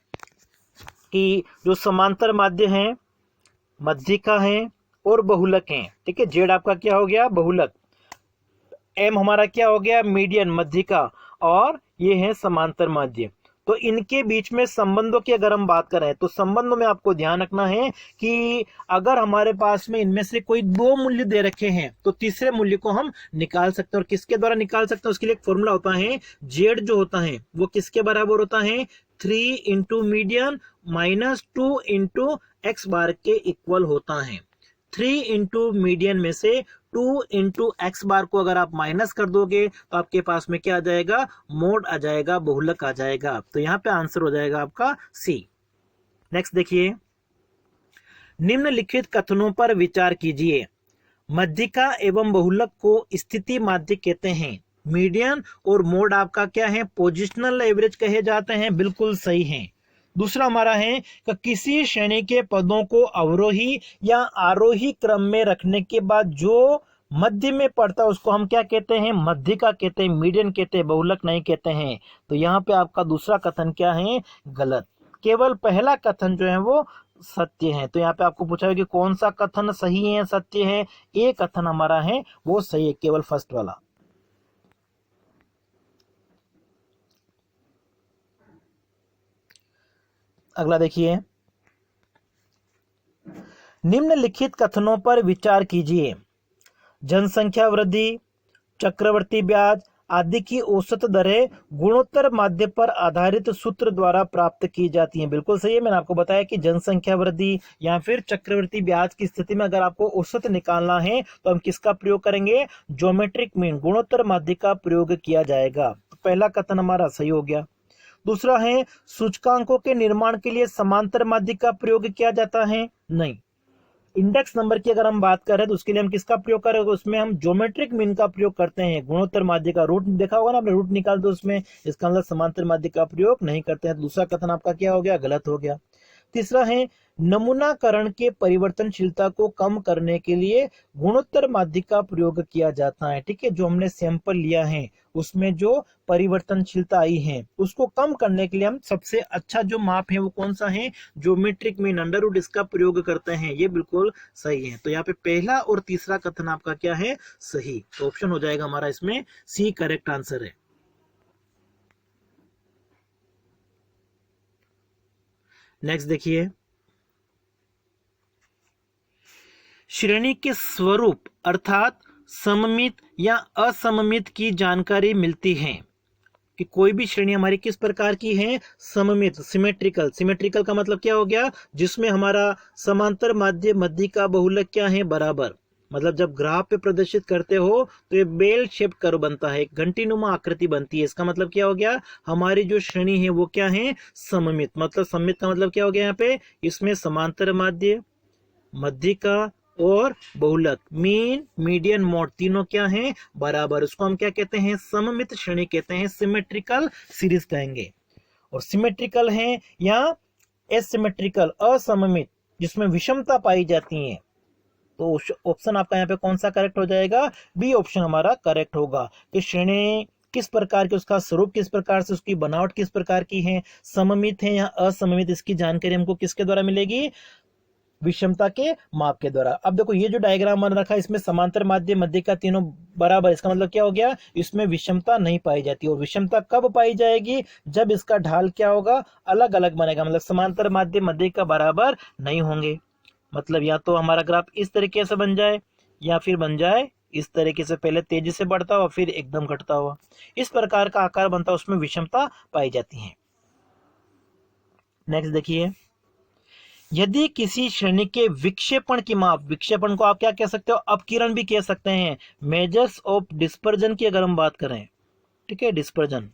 [SPEAKER 1] कि जो समांतर माध्य हैं, मध्यिका है और बहुलक हैं। ठीक है, जेड आपका क्या हो गया, बहुलक, एम हमारा क्या हो गया, मीडियन मध्यिका, और ये है समांतर माध्य। तो इनके बीच में संबंधों की अगर हम बात करें तो संबंधों में आपको ध्यान रखना है कि अगर हमारे पास में इनमें से कोई दो मूल्य दे रखे हैं तो तीसरे मूल्य को हम निकाल सकते हैं। और किसके द्वारा निकाल सकते हैं, उसके लिए एक फॉर्मूला होता है, जेड जो होता है वो किसके बराबर होता है, 3 into median minus 2 into x bar के इक्वल होता है। 3 इंटू मीडियन में से 2 इंटू एक्स बार को अगर आप माइनस कर दोगे तो आपके पास में क्या आ जाएगा, मोड आ जाएगा, बहुलक आ जाएगा। तो यहाँ पे आंसर हो जाएगा आपका सी। नेक्स्ट देखिए निम्नलिखित कथनों पर विचार कीजिए। मध्यिका एवं बहुलक को स्थिति माध्य कहते हैं, मीडियन और मोड आपका क्या है, पोजिशनल एवरेज कहे जाते हैं, बिल्कुल सही है। दूसरा हमारा है कि किसी श्रेणी के पदों को अवरोही या आरोही क्रम में रखने के बाद जो मध्य में पड़ता है उसको हम क्या कहते हैं, मध्यिका कहते हैं, मीडियन कहते हैं, बहुलक नहीं कहते हैं। तो यहाँ पे आपका दूसरा कथन क्या है, गलत। केवल पहला कथन जो है वो सत्य है। तो यहाँ पे आपको पूछा है कि कौन सा कथन सही है, सत्य है, ये कथन हमारा है वो सही है, केवल फर्स्ट वाला। अगला देखिए निम्नलिखित कथनों पर विचार कीजिए। जनसंख्या वृद्धि, चक्रवर्ती ब्याज, आदि की औसत दरें गुणोत्तर माध्य पर आधारित सूत्र द्वारा प्राप्त की जाती हैं। बिल्कुल सही है। मैंने आपको बताया कि जनसंख्या वृद्धि या फिर चक्रवृद्धि ब्याज की स्थिति में अगर आपको औसत निकालना है तो हम किसका प्रयोग करेंगे? ज्योमेट्रिक मीन, गुणोत्तर माध्य का प्रयोग किया जाएगा। तो पहला कथन हमारा सही हो गया। दूसरा है, सूचकांकों के निर्माण के लिए समांतर माध्य का प्रयोग किया जाता है? नहीं। इंडेक्स नंबर की अगर हम बात करें तो उसके लिए हम किसका प्रयोग करेंगे? उसमें हम ज्योमेट्रिक मीन का प्रयोग करते हैं। गुणोत्तर माध्य का रूट देखा होगा ना आपने, रूट निकाल दो उसमें, इसका मतलब समांतर माध्य का प्रयोग नहीं करते हैं। दूसरा कथन आपका क्या हो गया? गलत हो गया। तीसरा है, नमूनाकरण के परिवर्तनशीलता को कम करने के लिए गुणोत्तर माध्य का प्रयोग किया जाता है। ठीक है, जो हमने सैंपल लिया है उसमें जो परिवर्तनशीलता आई है उसको कम करने के लिए हम सबसे अच्छा जो माप है वो कौन सा है? ज्योमेट्रिक मीन, अंडर रूट, इसका प्रयोग करते हैं। ये बिल्कुल सही है। तो यहाँ पे पहला और तीसरा कथन आपका क्या है? सही। तो ऑप्शन हो जाएगा हमारा इसमें सी करेक्ट आंसर है। नेक्स्ट देखिए, श्रेणी के स्वरूप अर्थात सममित या असममित की जानकारी मिलती है कि कोई भी श्रेणी हमारी किस प्रकार की है? सममित, सिमेट्रिकल। सिमेट्रिकल का मतलब क्या हो गया? जिसमें हमारा समांतर माध्य मध्य का बहुलक क्या है? बराबर। मतलब जब ग्राफ पे प्रदर्शित करते हो तो ये बेल शेप्ड कर्व बनता है, एक घंटीनुमा आकृति बनती है। इसका मतलब क्या हो गया? हमारी जो श्रेणी है वो क्या है? सममित। मतलब सममित का मतलब क्या हो गया? यहाँ पे इसमें समांतर माध्य, मध्य का और बहुलक, मीन, मीडियन, मोड, तीनों क्या हैं? बराबर। उसको हम क्या कहते हैं? सममित श्रेणी कहते हैं, सिमेट्रिकल सीरीज कहेंगे। और सिमेट्रिकल है या एसिमेट्रिकल, असममित, जिसमें विषमता पाई जाती है। तो ऑप्शन आपका यहाँ पे कौन सा करेक्ट हो जाएगा? बी ऑप्शन हमारा करेक्ट होगा कि श्रेणी किस प्रकार की, उसका स्वरूप किस प्रकार से, उसकी बनावट किस प्रकार की है, सममित है या असममित, इसकी जानकारी हमको किसके द्वारा मिलेगी? विषमता के माप के द्वारा। अब देखो ये जो डायग्राम बन रखा है इसमें समांतर माध्य मध्य का तीनों बराबर, इसका मतलब क्या हो गया? इसमें विषमता नहीं पाई जाती। और विषमता कब पाई जाएगी? जब इसका ढाल क्या होगा? अलग अलग बनेगा। मतलब समांतर माध्य मध्य का बराबर नहीं होंगे। मतलब या तो हमारा ग्राफ इस तरीके से बन जाए या फिर बन जाए इस तरीके से, पहले तेजी से बढ़ता हुआ फिर एकदम घटता हुआ, इस प्रकार का आकार बनता है, उसमें विषमता पाई जाती है। नेक्स्ट देखिए, यदि किसी श्रेणी के विक्षेपण की माप, विक्षेपण को आप क्या कह सकते हो? अपकिरण भी कह सकते हैं। मेजर्स ऑफ डिस्पर्जन की अगर हम बात करें, ठीक है, डिस्पर्जन,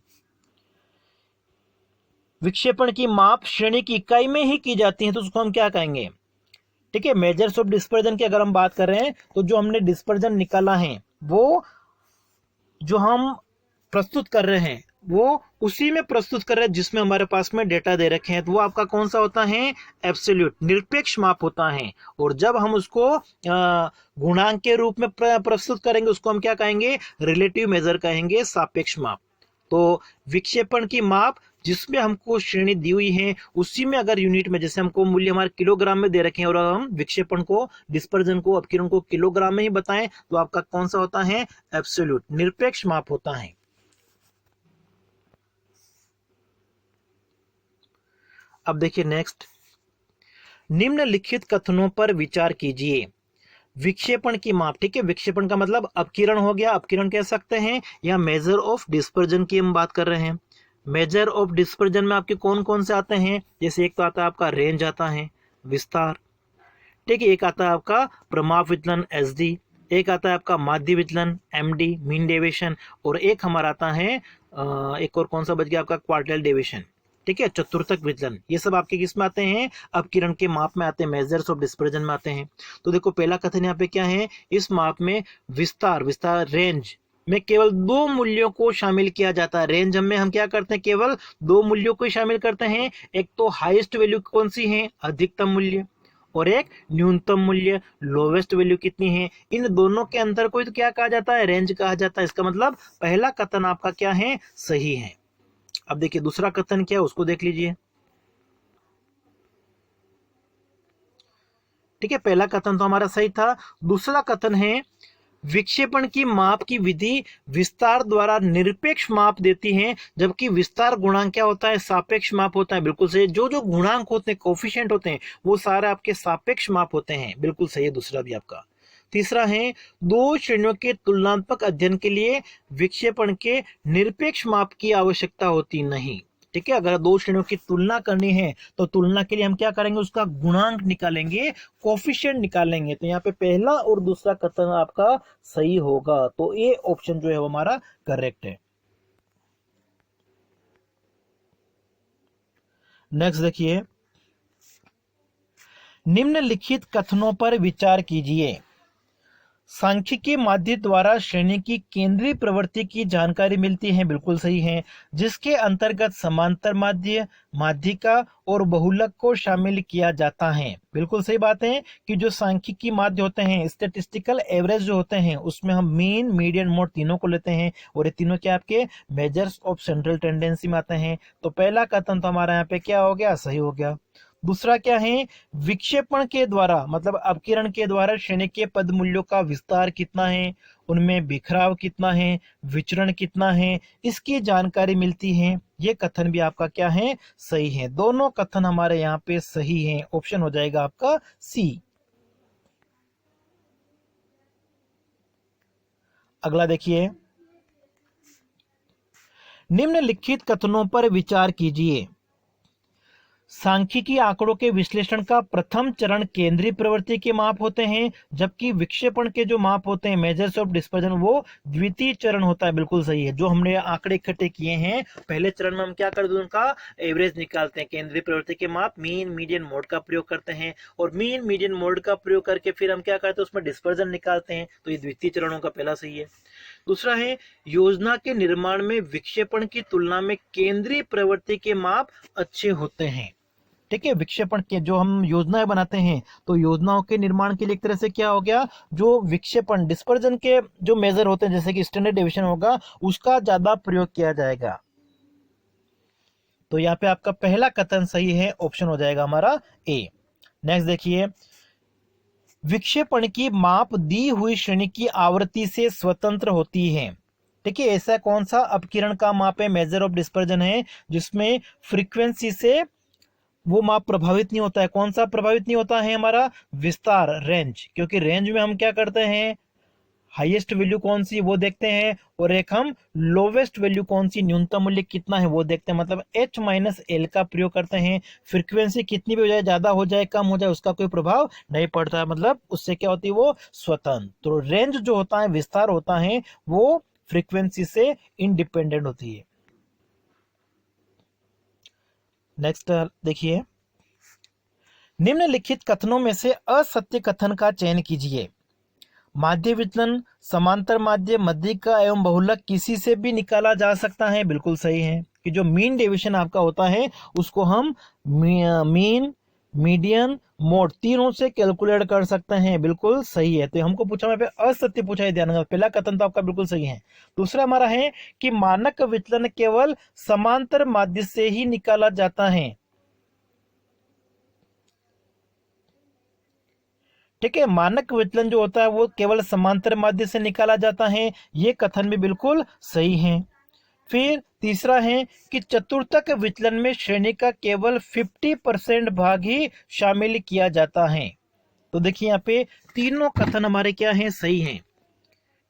[SPEAKER 1] विक्षेपण की माप श्रेणी की इकाई में ही की जाती है तो उसको हम क्या कहेंगे? ठीक है, मेजर्स ऑफ डिस्पर्जन की अगर हम बात कर रहे हैं तो जो हमने डिस्पर्जन निकाला है वो जो हम प्रस्तुत कर रहे हैं वो उसी में प्रस्तुत कर रहे हैं जिसमें हमारे पास में डेटा दे रखे हैं। तो वो आपका कौन सा होता है? एब्सोल्यूट, निरपेक्ष माप होता है। और जब हम उसको गुणांक के रूप में प्रस्तुत करेंगे उसको हम क्या कहेंगे? रिलेटिव मेजर कहेंगे, सापेक्ष माप। तो विक्षेपण की माप जिसमें हमको श्रेणी दी हुई है उसी में अगर यूनिट में, जैसे हमको मूल्य हमारे किलोग्राम में दे रखे हैं और हम विक्षेपण को, डिस्पर्जन को, अपकिरण को किलोग्राम में ही बताएं तो आपका कौन सा होता है? एब्सोल्यूट, निरपेक्ष माप होता है। अब देखिए नेक्स्ट, निम्नलिखित कथनों पर विचार कीजिए। विक्षेपण की माप, ठीक है, विक्षेपण का मतलब अपकिरण हो गया, अपकिरण कह सकते हैं, या मेजर ऑफ डिस्पर्जन की हम बात कर रहे हैं। मेजर ऑफ डिस्पर्जन में आपके कौन कौन से आते हैं? जैसे एक तो आता है आपका रेंज आता है, विस्तार, ठीक है, एक आता है आपका प्रमाप विचलन SD, एक आता है आपका माध्य विचलन MD, मीन डेविएशन, और एक हमारा आता है एक और कौन सा बच गया आपका? क्वार्टाइल डेविएशन, ठीक है, चतुर्थक विचलन। ये सब आपके किस में आते हैं? अपकिरण के माप में आते हैं, मेजर्स ऑफ डिस्पर्जन में आते हैं। तो देखो पहला कथन यहाँ पे क्या है? इस माप में विस्तार, रेंज में केवल दो मूल्यों को शामिल किया जाता है। रेंज में हम क्या करते हैं? केवल दो मूल्यों को शामिल करते हैं। एक तो हाईएस्ट वैल्यू कौन सी है? अधिकतम मूल्य, और एक न्यूनतम मूल्य, लोवेस्ट वैल्यू कितनी है? इन दोनों के अंतर को तो क्या कहा जाता है? रेंज कहा जाता है। इसका मतलब पहला कथन आपका क्या है? सही है। अब देखिए दूसरा कथन क्या है उसको देख लीजिए। ठीक है, पहला कथन तो हमारा सही था। दूसरा कथन है, विक्षेपण की माप की विधि विस्तार द्वारा निरपेक्ष माप देती है, जबकि विस्तार गुणांक क्या होता है? सापेक्ष माप होता है। बिल्कुल सही। जो जो गुणांक होते हैं, कोफिशिएंट होते हैं, वो सारे आपके सापेक्ष माप होते हैं। बिल्कुल सही है दूसरा भी आपका। तीसरा है, दो श्रेणियों के तुलनात्मक अध्ययन के लिए विक्षेपण के निरपेक्ष माप की आवश्यकता होती नहीं। ठीक है, अगर दो श्रेणियों की तुलना करनी है तो तुलना के लिए हम क्या करेंगे, उसका गुणांक निकालेंगे, कोफिशिएंट निकालेंगे। तो यहाँ पे पहला और दूसरा कथन आपका सही होगा, तो ये ऑप्शन जो है वो हमारा करेक्ट है। नेक्स्ट देखिए, निम्नलिखित कथनों पर विचार कीजिए। सांख्यिकी माध्य द्वारा श्रेणी की केंद्रीय प्रवृत्ति की जानकारी मिलती है, बिल्कुल सही है, जिसके अंतर्गत समांतर माध्य, माध्यिका और बहुलक को शामिल किया जाता है। बिल्कुल सही बात है कि जो सांख्यिकी माध्य होते हैं, स्टैटिस्टिकल एवरेज जो होते हैं, उसमें हम मीन, मीडियन, मोड तीनों को लेते हैं, और ये तीनों क्या आपके मेजर्स ऑफ सेंट्रल टेंडेंसी में आते हैं। तो पहला कथन तो हमारा यहाँ पे क्या हो गया, सही हो गया। दूसरा क्या है, विक्षेपण के द्वारा मतलब अपकिरण के द्वारा श्रेणी के पद मूल्यों का विस्तार कितना है, उनमें बिखराव कितना है, विचरण कितना है, इसकी जानकारी मिलती है। ये कथन भी आपका क्या है, सही है। दोनों कथन हमारे यहाँ पे सही हैं, ऑप्शन हो जाएगा आपका सी। अगला देखिए, निम्नलिखित कथनों पर विचार कीजिए। सांख्यिकी आंकड़ों के विश्लेषण का प्रथम चरण केंद्रीय प्रवृत्ति के माप होते हैं, जबकि विक्षेपण के जो माप होते हैं, मेजर्स ऑफ डिस्पर्जन, वो द्वितीय चरण होता है। बिल्कुल सही है। जो हमने आंकड़े इकट्ठे किए हैं, पहले चरण में हम क्या करते हैं, उनका एवरेज निकालते हैं, केंद्रीय प्रवृत्ति के माप मीन, मीडियन, मोड का प्रयोग करते हैं, और मीन, मीडियन, मोड का प्रयोग करके फिर हम क्या करते हैं, उसमें डिस्पर्जन निकालते हैं। तो ये द्वितीय चरणों का पहला सही है। दूसरा है, योजना के निर्माण में विक्षेपण की तुलना में केंद्रीय प्रवृत्ति के माप अच्छे होते हैं। ठीक है, विक्षेपण के जो हम योजनाएं बनाते हैं, तो योजनाओं के निर्माण के लिए एक तरह से क्या हो गया, जो विक्षेपण डिस्पर्जन के जो मेजर होते हैं, जैसे कि स्टैंडर्ड डेविएशन होगा, उसका ज्यादा प्रयोग किया जाएगा। तो यहाँ पे आपका पहला कथन सही है, ऑप्शन हो जाएगा हमारा ए। नेक्स्ट देखिए, विक्षेपण की माप दी हुई श्रेणी की आवृत्ति से स्वतंत्र होती है। ठीक है, ऐसा कौन सा अपकिरण का माप है, मेजर ऑफ डिस्पर्जन है, जिसमें फ्रीक्वेंसी से वो माप प्रभावित नहीं होता है। कौन सा प्रभावित नहीं होता है, हमारा विस्तार, रेंज, क्योंकि रेंज में हम क्या करते हैं, हाईएस्ट वैल्यू कौन सी वो देखते हैं, और एक हम लोवेस्ट वैल्यू कौन सी, न्यूनतम मूल्य कितना है वो देखते हैं, मतलब h माइनस एल का प्रयोग करते हैं। फ्रीक्वेंसी कितनी भी हो जाए, ज्यादा हो जाए, कम हो जाए, उसका कोई प्रभाव नहीं पड़ता है, मतलब उससे क्या होती है, वो स्वतंत्र। तो रेंज जो होता है, विस्तार होता है, वो फ्रीक्वेंसी से इंडिपेंडेंट होती है। नेक्स्ट देखिए, निम्नलिखित कथनों में से असत्य कथन का चयन कीजिए। माध्य विचलन, समांतर माध्य, मध्यिका एवं बहुलक किसी से भी निकाला जा सकता है। बिल्कुल सही है कि जो मीन डेविएशन आपका होता है, उसको हम मीन, मीडियन, मोड तीनों से कैलकुलेट कर सकते हैं। बिल्कुल सही है। तो हमको पूछा, मैं असत्य पूछा है, ध्यान रखना। पहला कथन तो आपका बिल्कुल सही है। दूसरा हमारा है कि मानक विचलन केवल समांतर माध्य से ही निकाला जाता है। ठीक है, मानक विचलन जो होता है वो केवल समांतर माध्य से निकाला जाता है। ये कथन भी बिल्कुल सही है। फिर तीसरा है कि चतुर्थक विचलन में श्रेणी का केवल 50% भाग ही शामिल किया जाता है। तो देखिए यहाँ पे तीनों कथन हमारे क्या हैं, सही हैं।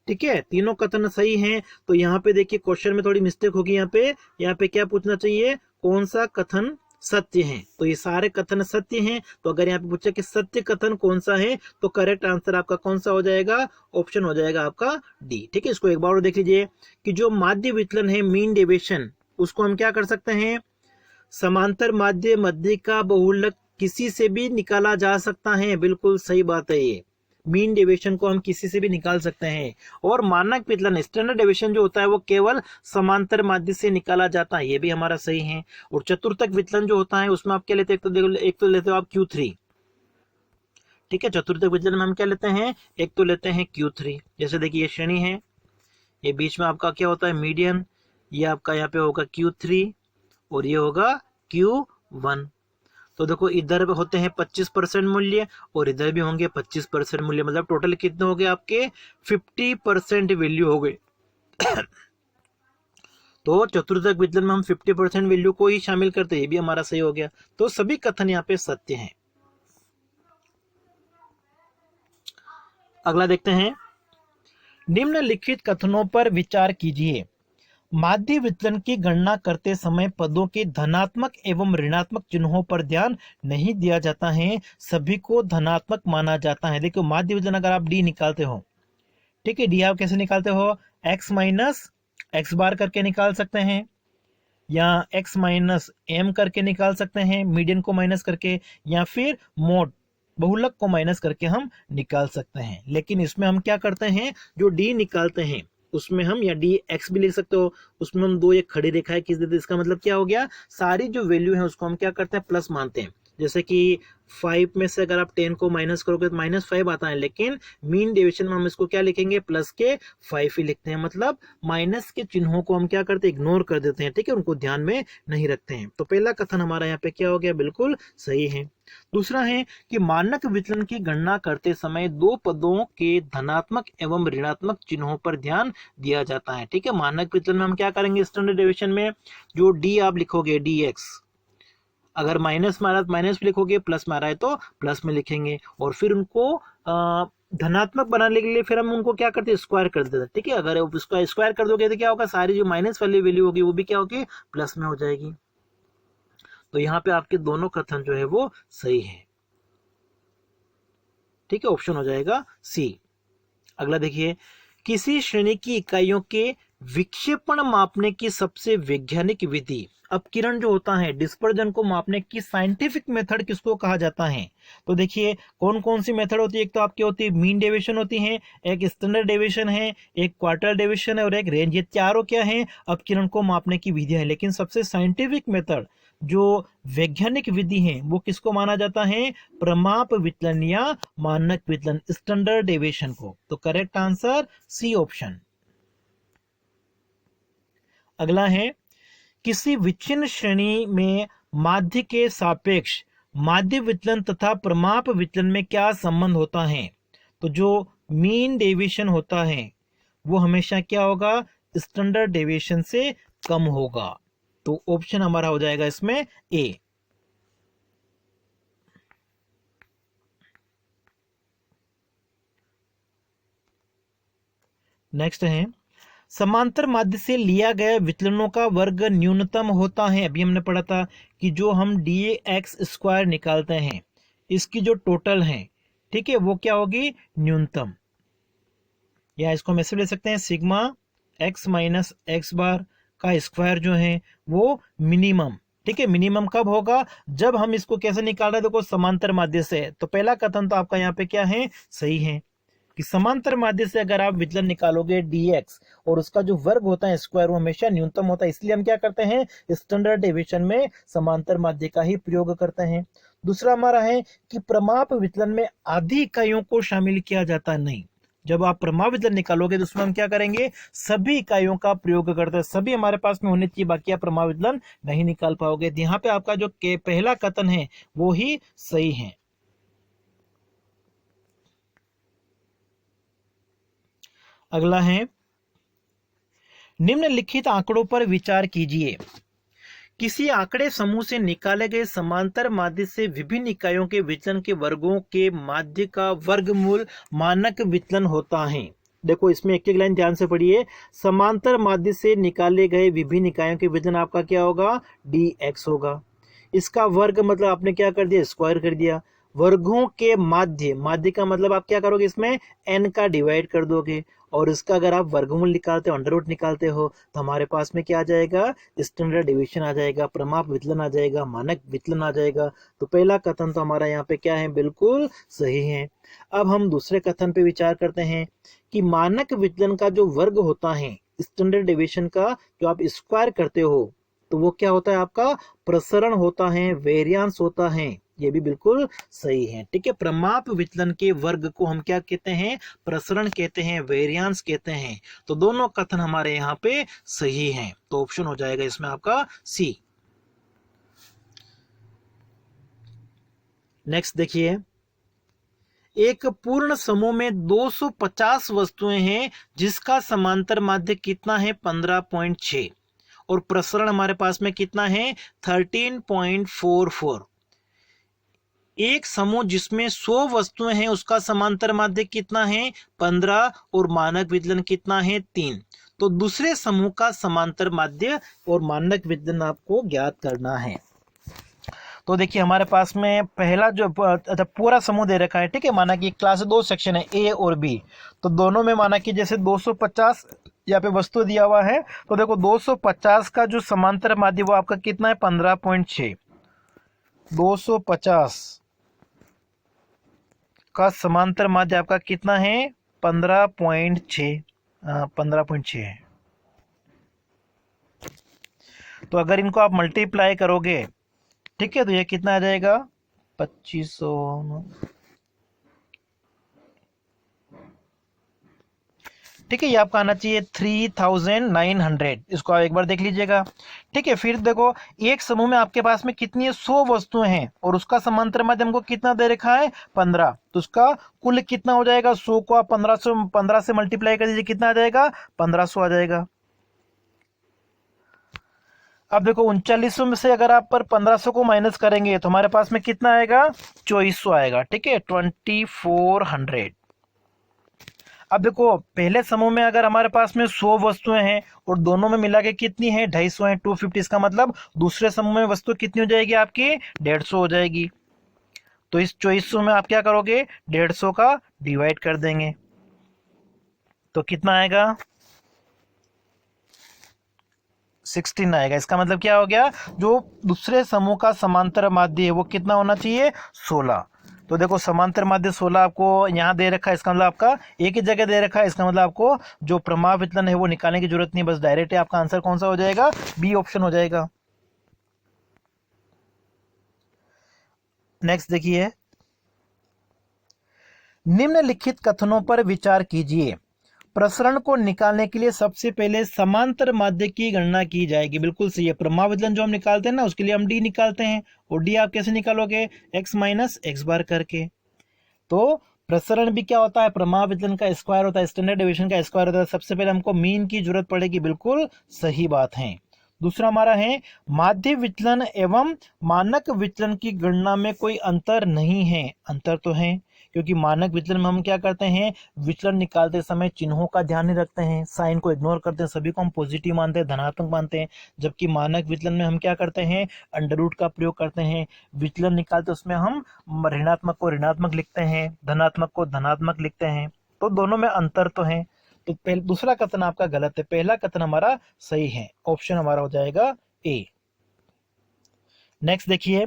[SPEAKER 1] ठीक है, तीनों कथन सही हैं। तो यहाँ पे देखिए क्वेश्चन में थोड़ी मिस्टेक होगी। यहाँ पे क्या पूछना चाहिए, कौन सा कथन सत्य है। तो ये सारे कथन सत्य हैं। तो अगर यहाँ पे पूछा कि सत्य कथन कौन सा है, तो करेक्ट आंसर आपका कौन सा हो जाएगा, ऑप्शन हो जाएगा आपका डी। ठीक है, इसको एक बार और देख लीजिए कि जो माध्य विचलन है, मीन डेविएशन, उसको हम क्या कर सकते हैं, समांतर माध्य, मध्यिका, बहुलक किसी से भी निकाला जा सकता है। बिल्कुल सही बात है। ये मीन डेविएशन को हम किसी से भी निकाल सकते हैं। और मानक विचलन, स्टैंडर्ड डेविएशन जो होता है, वो केवल समांतर माध्य से निकाला जाता है। ये भी हमारा सही है। और चतुर्थक विचलन जो होता है, उसमें आप क्या लेते हैं, एक तो लेते हो आप Q3। ठीक है, चतुर्थक विचलन में हम क्या लेते हैं, एक तो लेते हैं Q3। जैसे देखिए ये श्रेणी है, ये बीच में आपका क्या होता है, मीडियन, ये आपका यहाँ पे होगा Q3 और ये होगा Q1। तो देखो इधर होते हैं 25% मूल्य और इधर भी होंगे 25% मूल्य, मतलब टोटल कितने हो गए आपके, 50% वैल्यू हो गए। तो चतुर्थक विचलन में हम 50% वैल्यू को ही शामिल करते हैं, ये भी हमारा सही हो गया। तो सभी कथन यहाँ पे सत्य हैं। अगला देखते हैं, निम्नलिखित कथनों पर विचार कीजिए। माध्य विचलन की गणना करते समय पदों के धनात्मक एवं ऋणात्मक चिन्हों पर ध्यान नहीं दिया जाता है, सभी को धनात्मक माना जाता है। देखो माध्य विचलन अगर आप डी निकालते हो, ठीक है, डी आप कैसे निकालते हो, एक्स माइनस एक्स बार करके निकाल सकते हैं, या एक्स माइनस एम करके निकाल सकते हैं मीडियन को माइनस करके, या फिर मोड बहुलक को माइनस करके हम निकाल सकते हैं। लेकिन इसमें हम क्या करते हैं, जो डी निकालते हैं उसमें हम, या डी एक्स भी लिख सकते हो, उसमें हम दो एक खड़ी रेखाएं खींच देते हैं। इसका मतलब क्या हो गया, सारी जो वैल्यू है उसको हम क्या करते हैं, प्लस मानते हैं। जैसे कि 5 में से अगर आप 10 को माइनस करोगे तो -5 आता है, लेकिन मीन डेविएशन में हम इसको क्या लिखेंगे, प्लस के 5 ही लिखते हैं। मतलब माइनस के चिन्हों को हम क्या करते हैं, इग्नोर कर देते हैं, ठीक है, उनको ध्यान में नहीं रखते हैं। तो पहला कथन हमारा यहाँ पे क्या हो गया, बिल्कुल सही है। दूसरा है कि मानक विचलन की गणना करते समय दो पदों के धनात्मक एवं ऋणात्मक चिन्हों पर ध्यान दिया जाता है, ठीक है। मानक विचलन में हम क्या करेंगे, स्टैंडर्ड डेविएशन में जो डी आप लिखोगे डी एक्स, अगर माइनस मारा तो माइनस में लिखोगे, प्लस मारा है तो प्लस में लिखेंगे, और फिर उनको धनात्मक बनाने के लिए फिर हम उनको क्या करते हैं, स्क्वायर कर देते हैं, ठीक है। अगर उसका स्क्वायर कर दोगे तो क्या होगा, सारी जो माइनस वाली वैल्यू होगी वो भी क्या होगी, प्लस में हो जाएगी। तो यहाँ पे आपके दोनों कथन जो है वो सही है, ठीक है, ऑप्शन हो जाएगा सी। अगला देखिए, किसी श्रेणी की इकाइयों के विक्षेपण मापने की सबसे वैज्ञानिक विधि। अब किरण जो होता है, डिस्पर्जन को मापने की साइंटिफिक मेथड किसको कहा जाता है, तो देखिए कौन कौन सी मेथड होती है। एक तो आपकी होती है मीन डेविएशन होती है, एक स्टैंडर्ड डेविएशन है, एक क्वार्टर डेविएशन है, और एक रेंज। ये चारों क्या है, अब किरण को मापने की विधि है। लेकिन सबसे साइंटिफिक मेथड, जो वैज्ञानिक विधि है, वो किसको माना जाता है, प्रमाप विचलन या मानक विचलन, स्टैंडर्ड डेविएशन को। तो करेक्ट आंसर सी ऑप्शन। अगला है, किसी विच्छिन्न श्रेणी में माध्य के सापेक्ष माध्य विचलन तथा प्रमाप विचलन में क्या संबंध होता है, तो जो मीन डेविएशन होता है वो हमेशा क्या होगा, स्टैंडर्ड डेविएशन से कम होगा। तो ऑप्शन हमारा हो जाएगा इसमें ए। नेक्स्ट है, समांतर माध्य से लिया गया विचलनों का वर्ग न्यूनतम होता है। अभी हमने पढ़ा था कि जो हम dx² निकालते हैं, इसकी जो टोटल है, ठीक है, वो क्या होगी, न्यूनतम, या इसको हम ऐसे ले सकते हैं, सिग्मा x माइनस एक्स बार का स्क्वायर जो है वो मिनिमम, ठीक है। मिनिमम कब होगा, जब हम इसको कैसे निकाल रहे हैं, देखो समांतर माध्य से। तो पहला कथन तो आपका यहाँ पे क्या है, सही है, कि समांतर माध्य से अगर आप विचलन निकालोगे dx और उसका जो वर्ग होता है स्क्वायर, वो हमेशा न्यूनतम होता है। इसलिए हम क्या करते हैं, स्टैंडर्ड डेविएशन में समांतर माध्य का ही प्रयोग करते हैं। दूसरा हमारा है कि प्रमाप विचलन में आधी इकाइयों को शामिल किया जाता नहीं। जब आप प्रमाप विचलन निकालोगे तो उसमें हम क्या करेंगे, सभी इकाइयों का प्रयोग करते हैं, सभी हमारे पास में होने चाहिए, बाकी आप प्रमाप विचलन नहीं निकाल पाओगे। यहाँ पे आपका जो पहला कथन है वो ही सही है। अगला है, निम्नलिखित आंकड़ों पर विचार कीजिए। किसी आंकड़े समूह से निकाले गए समांतर माध्य से विभिन्न इकाइयों के विचलन के वर्गों के माध्य का वर्गमूल मानक विचलन होता है। देखो इसमें एक एक लाइन ध्यान से पढ़िए। समांतर माध्य से निकाले गए विभिन्न इकाइयों के विचलन आपका क्या होगा, dx होगा। इसका वर्ग मतलब आपने क्या कर दिया, स्क्वायर कर दिया। वर्गों के माध्य, माध्य का मतलब आप क्या करोगे, इसमें n का डिवाइड कर दोगे, और इसका अगर आप वर्गमूल निकालते हो, अंडर रूट निकालते हो, तो हमारे पास में क्या आ जाएगा, स्टैंडर्ड डेविएशन आ जाएगा, प्रमाप विचलन आ जाएगा, मानक विचलन आ जाएगा। तो पहला कथन तो हमारा यहाँ पे क्या है, बिल्कुल सही है। अब हम दूसरे कथन पे विचार करते हैं कि मानक विचलन का जो वर्ग होता है स्टैंडर्ड डेविएशन का, जो आप स्क्वायर करते हो, तो वो क्या होता है, आपका प्रसरण होता है, वेरियांस होता है। ये भी बिल्कुल सही है, ठीक है। प्रमाप विचलन के वर्ग को हम क्या कहते हैं, प्रसरण कहते हैं, वेरियांस कहते हैं। तो दोनों कथन हमारे यहाँ पे सही हैं, तो ऑप्शन हो जाएगा इसमें आपका सी। नेक्स्ट देखिए, एक पूर्ण समूह में 250 वस्तुएं हैं, जिसका समांतर माध्य कितना है, 15.6, और प्रसरण हमारे पास में कितना है, 13.44। एक समूह जिसमें 100 वस्तुएं हैं उसका समांतर माध्य कितना है 15 और मानक विचलन कितना है 3। तो दूसरे समूह का समांतर माध्य और मानक विचलन आपको ज्ञात करना है। तो देखिए हमारे पास में पहला जो पूरा समूह दे रखा है, ठीक है, माना कि क्लास 2 सेक्शन है ए और बी। तो दोनों में माना कि जैसे 250 यहाँ पे वस्तु दिया हुआ है, तो देखो 250 का जो समांतर माध्य वो आपका कितना है 15.6। 250 का समांतर माध्य आपका कितना है 15.6। 15.6 है। तो अगर इनको आप मल्टीप्लाई करोगे, ठीक है, तो ये कितना आ जाएगा 2500। ठीक है, ये आपका आना चाहिए 3900। इसको आप एक बार देख लीजिएगा। ठीक है, फिर देखो एक समूह में आपके पास में कितनी है 100 वस्तुएं हैं और उसका समांतर माध्य हमको कितना दे रखा है 15। तो उसका कुल कितना हो जाएगा 100 को आप 15 से मल्टीप्लाई कर दीजिए, कितना आ जाएगा 1500 आ जाएगा। अब देखो 3900 में से अगर आप पर 1500 को माइनस करेंगे तो हमारे पास में कितना आएगा 2400 आएगा। ठीक है, 2400। अब देखो पहले समूह में अगर हमारे पास में 100 वस्तुएं हैं और दोनों में मिला के कितनी है 250 है, 250। इसका मतलब दूसरे समूह में वस्तु कितनी हो जाएगी आपकी 150 हो जाएगी। तो इस 2400 में आप क्या करोगे 150 का डिवाइड कर देंगे, तो कितना आएगा 16 आएगा। इसका मतलब क्या हो गया, जो दूसरे समूह का समांतर माध्य है वो कितना होना चाहिए 16। तो देखो समांतर माध्य 16 आपको यहाँ दे रखा है, इसका मतलब आपका एक ही जगह दे रखा है। इसका मतलब आपको जो प्रमाव विचलन है वो निकालने की जरूरत नहीं, बस डायरेक्ट आपका आंसर कौन सा हो जाएगा बी ऑप्शन हो जाएगा। नेक्स्ट देखिए, निम्नलिखित कथनों पर विचार कीजिए। प्रसरण को निकालने के लिए सबसे पहले समांतर माध्य की गणना की जाएगी। बिल्कुल सही है, प्रमाव विचलन जो हम निकालते हैं ना उसके लिए हम डी निकालते हैं, और डी आप कैसे निकालोगे x माइनस एक्स बार करके। तो प्रसरण भी क्या होता है प्रमाव विचलन का स्क्वायर होता है, स्टैंडर्ड डेविएशन का स्क्वायर होता है। सबसे पहले हमको मीन की जरूरत पड़ेगी, बिल्कुल सही बात है। दूसरा हमारा है माध्य विचलन एवं मानक विचलन की गणना में कोई अंतर नहीं है। अंतर तो है, क्योंकि मानक विचलन में हम क्या करते हैं विचलन निकालते समय चिन्हों का ध्यान नहीं रखते हैं, साइन को इग्नोर करते हैं, सभी को हम पॉजिटिव मानते हैं, धनात्मक मानते हैं। जबकि मानक विचलन में हम क्या करते हैं अंडर रूट का प्रयोग करते हैं। विचलन निकालते उसमें हम ऋणात्मक को ऋणात्मक लिखते हैं, धनात्मक को धनात्मक लिखते हैं। तो दोनों में अंतर तो है। तो दूसरा कथन आपका गलत है, पहला कथन हमारा सही है, ऑप्शन हमारा हो जाएगा ए। नेक्स्ट देखिए,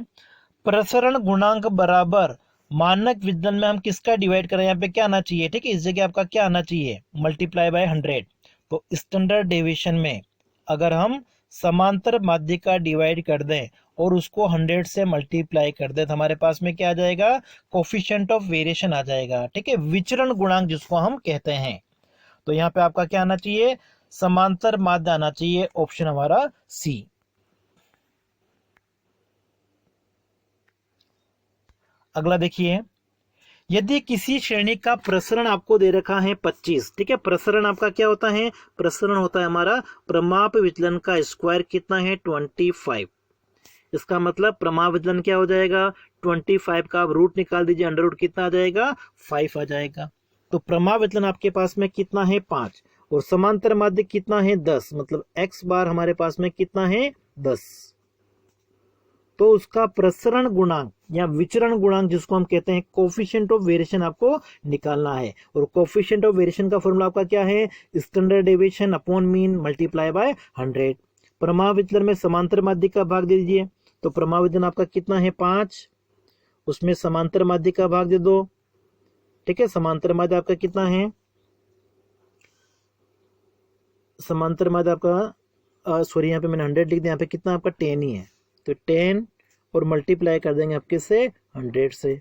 [SPEAKER 1] प्रसरण गुणांक बराबर मानक विचलन में हम किसका डिवाइड करें, यहाँ पे क्या आना चाहिए, ठीक है, इस जगह आपका क्या आना चाहिए मल्टीप्लाई बाय 100। तो स्टैंडर्ड डेविएशन में अगर हम समांतर माध्य का डिवाइड कर दें और उसको 100 से मल्टीप्लाई कर दें तो हमारे पास में क्या आ जाएगा कोफिशिएंट ऑफ वेरिएशन आ जाएगा। ठीक है, विचरण गुणांक जिसको हम कहते हैं। तो यहाँ पे आपका क्या आना चाहिए समांतर माध्य आना चाहिए, ऑप्शन हमारा सी। अगला देखिए, यदि किसी श्रेणी का प्रसरण आपको दे रखा है 25, ठीक है, प्रसरण आपका क्या होता है प्रसरण होता है हमारा प्रमाप विचलन का स्क्वायर कितना है 25। इसका मतलब प्रमाप विचलन क्या हो जाएगा 25 का आप रूट निकाल दीजिए, अंडर रूट कितना आ जाएगा 5 आ जाएगा। तो प्रमाप विचलन आपके पास में कितना है 5 और समांतर माध्य कितना है 10, मतलब x बार हमारे पास में कितना है 10। तो उसका प्रसरण गुणांक या विचरण गुणांक जिसको हम कहते हैं कोफिशिएंट ऑफ वेरिएशन आपको निकालना है। और कोफिशिएंट ऑफ वेरिएशन का फॉर्मूला आपका क्या है standard deviation upon mean multiply by 100। प्रमाप विचलन में समांतर माध्य का भाग दे दीजिए, तो प्रमाप विचलन आपका कितना है 5, उसमें समांतर माध्य का भाग दे दो। ठीक है, समांतर माध्य आपका कितना है समांतर माध्य आपका सॉरी यहाँ पे मैंने 100 लिख दिया, यहाँ पे कितना आपका 10 ही है। तो 10 और मल्टीप्लाई कर देंगे आपके से 100 से,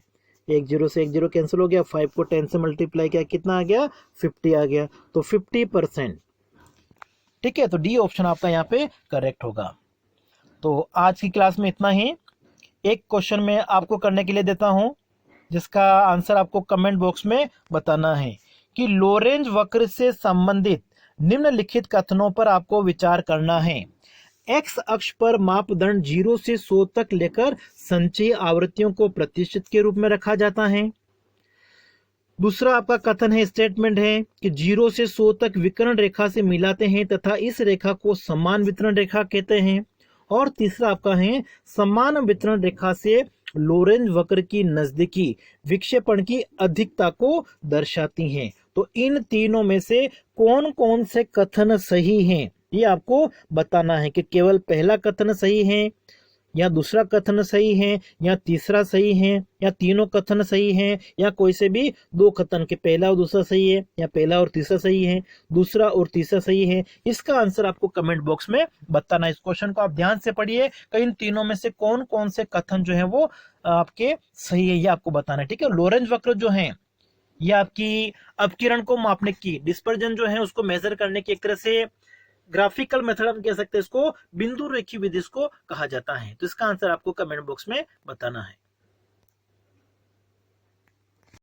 [SPEAKER 1] एक जीरो से एक जीरो कैंसिल हो गया, 5 को 10 से मल्टीप्लाई किया कितना आ गया 50 आ गया, तो 50%। ठीक है, तो डी ऑप्शन आपका यहाँ पे करेक्ट होगा। तो आज की क्लास में इतना ही। एक क्वेश्चन मैं आपको करने के लिए देता हूं जिसका आंसर आपको कमेंट बॉक्स में बताना है कि लोरेंज वक्र से संबंधित निम्नलिखित कथनों पर आपको विचार करना है। एक्स अक्ष पर मापदंड 0 से 100 तक लेकर संचयी आवृत्तियों को प्रतिशत के रूप में रखा जाता है। दूसरा आपका कथन है, स्टेटमेंट है कि 0 से 100 तक विकर्ण रेखा से मिलाते हैं तथा इस रेखा को समान वितरण रेखा कहते हैं। और तीसरा आपका है, समान वितरण रेखा से लोरेंज वक्र की नजदीकी विक्षेपण की अधिकता को दर्शाती हैं। तो इन तीनों में से कौन कौन से कथन सही हैं, ये आपको बताना है कि केवल पहला कथन सही है या दूसरा कथन सही है या तीसरा सही है या तीनों कथन सही हैं या कोई से भी दो कथन के पहला और दूसरा सही है या पहला और तीसरा सही है, दूसरा और तीसरा सही है। इसका आंसर आपको कमेंट बॉक्स में बताना है। इस क्वेश्चन को आप ध्यान से पढ़िए कि इन तीनों में से कौन कौन से कथन जो है वो आपके सही है, ये आपको बताना है। ठीक है, लोरेंज वक्र जो है ये आपकी अपकिरण को मापने की, डिस्पर्जन जो है उसको मेजर करने की एक तरह से ग्राफिकल मेथड हम कह सकते हैं, इसको बिंदु रेखी विधि इसको कहा जाता है। तो इसका आंसर आपको कमेंट बॉक्स में बताना है।